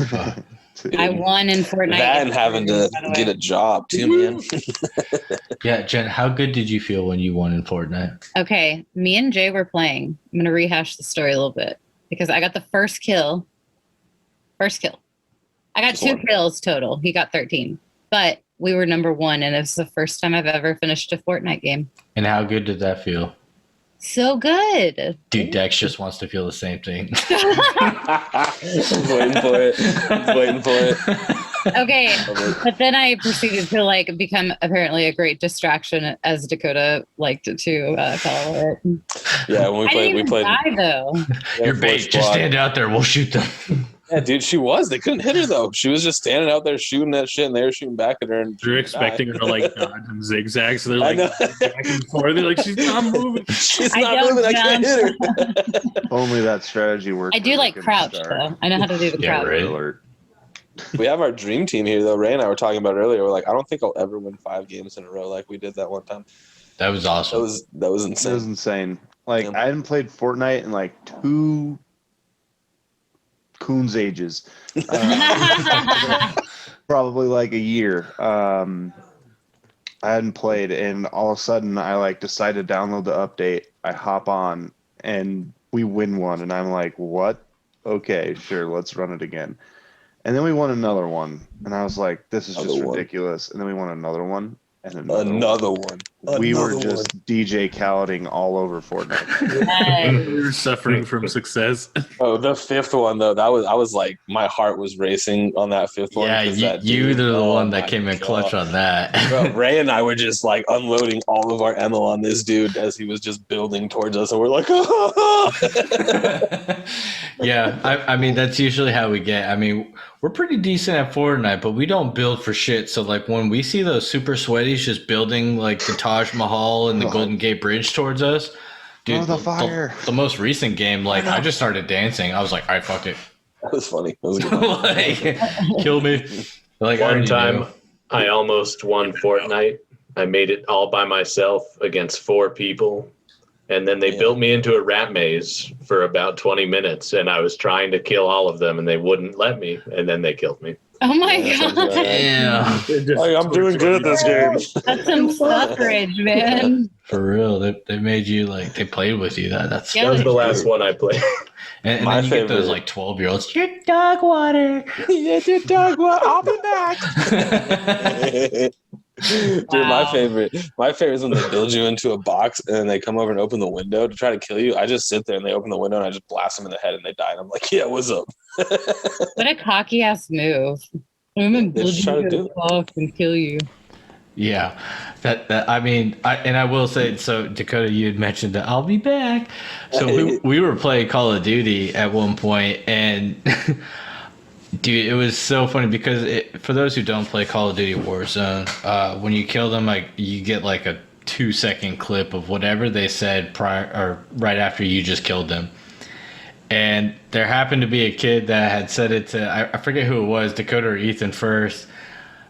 S3: I won in Fortnite.
S5: That and having to get a job too, man.
S4: Yeah, Jen, how good did you feel when you won in Fortnite?
S3: Okay, me and Jay were playing. I'm gonna rehash the story a little bit because I got the first kill. I got 2 kills total. He got 13. But we were number 1, and it was the first time I've ever finished a Fortnite game.
S4: And how good did that feel?
S3: So good.
S4: Dude, Dex just wants to feel the same thing.
S5: I was waiting for it.
S3: Okay, but then I proceeded to like become apparently a great distraction, as Dakota liked to call it.
S5: Yeah, when we played.
S3: Die, though.
S4: Your bait, just stand out there. We'll shoot them.
S5: Yeah, dude, she was. They couldn't hit her though. She was just standing out there shooting that shit, and they were shooting back at her. And
S8: you're expecting her to like dodge and zigzag, so they're like back and forth. They're like, she's not moving.
S5: She's not moving. I can't hit her.
S7: Only that strategy works.
S3: I do like crouch though. I know how to do the crouch.
S7: Right.
S5: We have our dream team here though. Ray and I were talking about it earlier. We're like, I don't think I'll ever win 5 games in a row like we did that one time.
S4: That was awesome.
S5: That was insane.
S7: It was insane. Like I hadn't played Fortnite in like 2 coons ages. Probably like a year. I hadn't played, and all of a sudden I like decided to download the update. I hop on and we win one, and I'm like, what? Okay, sure, let's run it again. And then we won another one, and I was like, this is just ridiculous. And then we won another one, And
S5: Another one.
S7: We were
S5: Another
S7: just DJ Khaleding all over Fortnite.
S3: Nice.
S8: We were suffering from success.
S5: Oh, the fifth one though, I was like, my heart was racing on that fifth one.
S4: Yeah,
S5: 'cause
S4: you
S5: that
S4: you're
S5: dude-
S4: the
S5: oh
S4: one that
S5: my
S4: came in
S5: God.
S4: clutch on that.
S5: Bro, Ray and I were just like unloading all of our ammo on this dude as he was just building towards us, and we're like,
S4: Yeah, I mean that's usually how we get. I mean, we're pretty decent at Fortnite, but we don't build for shit. So like when we see those super sweaties just building like the Taj Mahal and the Golden Gate Bridge towards us, dude,
S7: the fire.
S4: The most recent game, like I just started dancing. I was like, all right, fuck it.
S5: That was funny. That was a good one.
S4: Like, kill me. Like I
S6: One
S4: already
S6: time,
S4: knew.
S6: I almost won Fortnite. I made it all by myself against 4 people. And then they built me into a rat maze for about 20 minutes. And I was trying to kill all of them, and they wouldn't let me. And then they killed me.
S3: Oh my
S5: Yeah,
S3: god.
S4: Yeah,
S5: Hey, I'm doing good at this game.
S3: That's some suffrage, man.
S4: for real. They made you like they played with you. That's
S3: Yeah.
S6: That was the last one I played.
S4: and
S5: My
S4: then you get those
S5: favorite-
S4: like 12-year-olds. Your dog water.
S5: Yeah, your dog. Well, I'll be back. Dude,
S3: Wow.
S5: my favorite is when they build you into a box and then they come over and open the window to try to kill you. I just sit there and they open the window and I just blast them in the head and they die. And I'm like, yeah, what's up?
S3: What a cocky ass move. Women
S5: They just try to do it.
S3: off and kill you.
S4: Yeah, that I mean, I will say, so Dakota, you had mentioned that I'll be back. So we were playing Call of Duty at one point, and dude, it was so funny because for those who don't play Call of Duty Warzone, when you kill them, like you get like a 2-second clip of whatever they said prior or right after you just killed them. And there happened to be a kid that had said it to, I forget who it was, Dakota or Ethan first.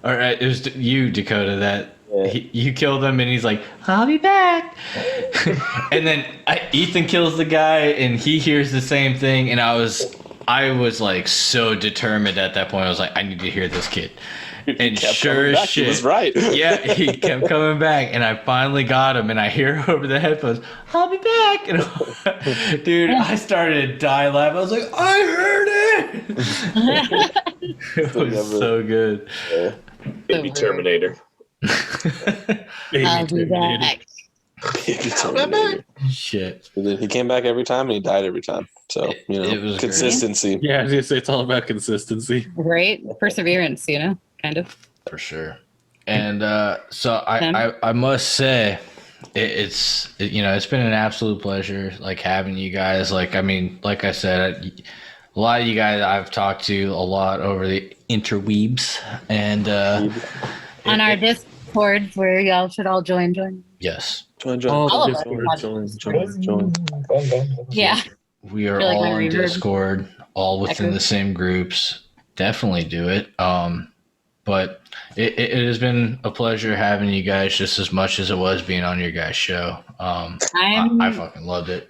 S4: Or it was you, Dakota, that you killed him, and he's like, I'll be back. And then Ethan kills the guy, and he hears the same thing, and I was like so determined at that point. I was like, I need to hear this kid. And sure as shit,
S5: he was right.
S4: yeah, he kept coming back, and I finally got him, and I hear over the headphones, I'll be back. And dude, I started to die laughing. I was like, I heard it. It was so good.
S6: Baby Terminator.
S3: I'll be back.
S4: Shit.
S5: He came back every time and he died every time. So,
S4: It was
S5: consistency.
S8: Yeah, I was gonna say it's all about consistency.
S3: Great perseverance, kind of.
S4: For sure. And so I must say it's been an absolute pleasure like having you guys. Like I mean, like I said, a lot of you guys I've talked to a lot over the interweebs and
S3: On our Discord where y'all should all join.
S4: yes.
S5: Join.
S3: All of us.
S5: Join.
S3: Yeah.
S4: We are
S3: Feel like
S4: all
S3: my
S4: on
S3: reverb
S4: Discord, all within
S3: echoes.
S4: the same groups. Definitely do it. But it has been a pleasure having you guys just as much as it was being on your guys' show.
S3: I'm
S4: I fucking loved it.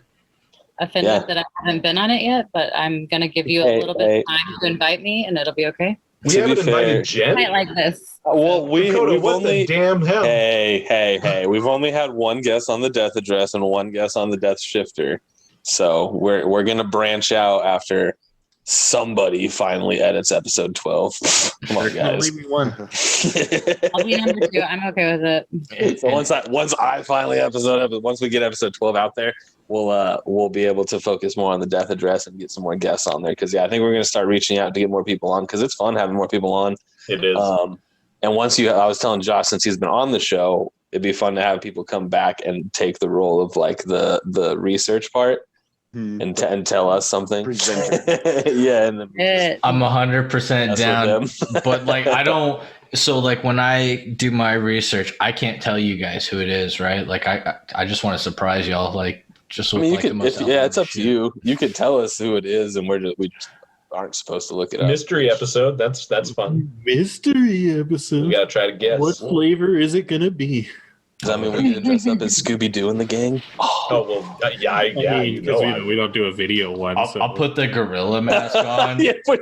S3: offended that I haven't been on it yet, but I'm going to give you a little bit of time to invite me, and it'll be okay.
S6: We haven't invited Jen.
S3: I like this.
S5: Well,
S6: Dakota,
S5: we've
S6: what
S5: only
S6: the damn hell?
S5: hey. We've only had one guest on the Death Address and one guest on the Deathshifter. So we're gonna branch out after somebody finally edits episode 12. Come on, guys.
S8: Leave me one.
S3: I'll be number 2. I'm okay with it.
S5: So once I finally once we get episode 12 out there, we'll be able to focus more on the Death Address and get some more guests on there. Because I think we're gonna start reaching out to get more people on because it's fun having more people on.
S6: It is.
S5: And I was telling Josh, since he's been on the show, it'd be fun to have people come back and take the role of like the research part and tell us something. Yeah, and
S4: I'm 100% down,
S5: them.
S4: but like I don't. So like when I do my research, I can't tell you guys who it is, right? Like I just want to surprise y'all. Like just look like the most.
S5: It's up to you. You could tell us who it is, and we just aren't supposed to look it up.
S6: Mystery episode. That's fun.
S8: Mystery episode.
S6: We gotta try to guess.
S8: What flavor is it gonna be?
S5: Does that mean we're gonna dress up as Scooby Doo in the gang? Oh.
S6: Oh well,
S8: Because we don't do a video one.
S4: I'll put the gorilla mask on.
S5: Yeah, we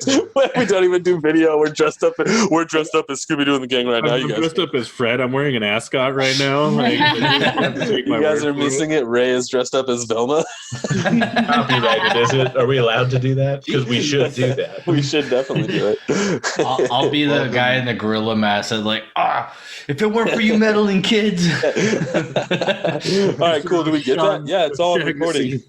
S5: don't even do video. We're dressed up as Scooby-Doo and the gang right now.
S8: I'm dressed up as Fred. I'm wearing an ascot right now. Like,
S5: you guys are missing it. Ray is dressed up as Velma.
S6: Copyrighted, is it? Are we allowed to do that? Because we should do that.
S5: We should definitely do it.
S4: I'll be the guy in the gorilla mask that's like, if it weren't for you meddling kids.
S5: All right, cool. Do we get that? Yeah, it's all recording.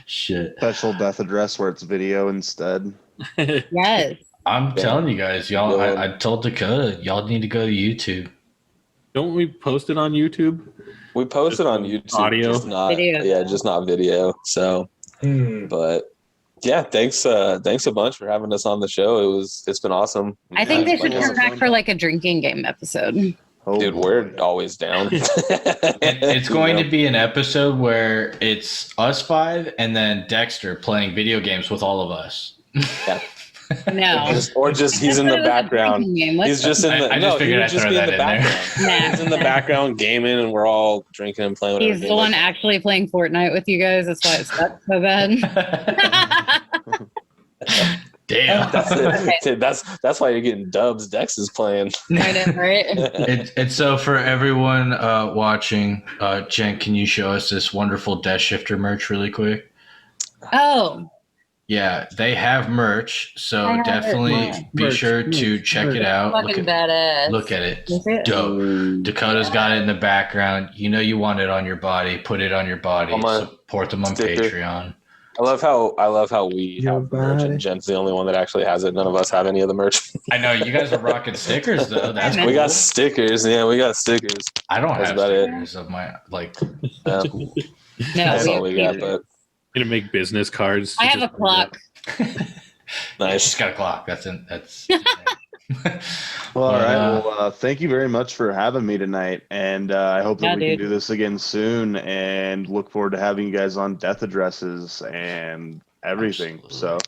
S4: Shit.
S7: Special death address where it's video instead.
S3: Yes.
S4: I'm telling you guys, y'all. I told Dakota, y'all need to go to YouTube.
S8: Don't we post it on YouTube?
S5: We post it on YouTube.
S8: Audio,
S5: just not
S3: video.
S5: Yeah, just not video. So, but yeah, thanks a bunch for having us on the show. It's been awesome.
S3: I think they should come back for like a drinking game episode.
S5: Dude, we're always down.
S4: It's going to be an episode where it's us five and then Dexter playing video games with all of us.
S5: Yeah.
S3: No.
S5: Or just he's in the background. He's just in the he would just be in the background. He's in the background gaming and we're all drinking and playing.
S3: He's the one actually playing Fortnite with you guys. That's why it sucks so bad.
S4: Damn.
S5: That's why you're getting dubs. Dex is playing.
S3: I know, right?
S4: And so for everyone watching, Jen, can you show us this wonderful Deathshifter merch really quick?
S3: Oh.
S4: Yeah, they have merch, so definitely be sure to check it out.
S3: Fucking badass.
S4: Look at it. Dope. Dakota's got it in the background. You know you want it on your body. Put it on your body. Support them on Patreon.
S5: I love how we have merch and Jen's the only one that actually has it. None of us have any of the merch.
S4: I know you guys are rocking stickers though. That's cool.
S5: We got stickers. Yeah, we got stickers.
S4: I don't have stickers of my
S5: No, that's all we got. But
S8: gonna make business cards.
S3: I have a clock.
S5: Nice.
S4: She's got a clock. That's
S7: Well, all right. Well, thank you very much for having me tonight, and I hope that we can do this again soon. And look forward to having you guys on death addresses and everything.
S4: Absolutely.
S7: So,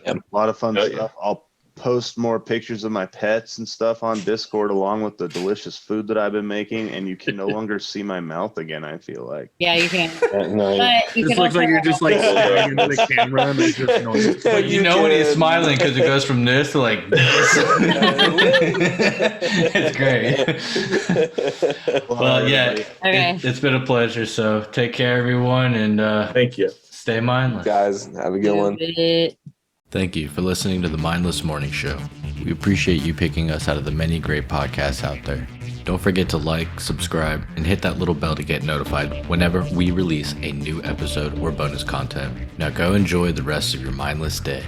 S7: a lot of fun stuff. I'll post more pictures of my pets and stuff on Discord along with the delicious food that I've been making, and you can no longer see my mouth again, I feel like.
S3: Yeah, you can.
S8: It looks like you're just like staring into the camera and there's just noise.
S4: But you know when he's smiling because it goes from this to like this. It's great. Well, yeah, it's been a pleasure. So take care, everyone, and
S6: thank you.
S4: Stay mindless.
S5: Guys, have a good one.
S4: Thank you for listening to the Mindless Morning Show. We appreciate you picking us out of the many great podcasts out there. Don't forget to like, subscribe, and hit that little bell to get notified whenever we release a new episode or bonus content. Now go enjoy the rest of your mindless day.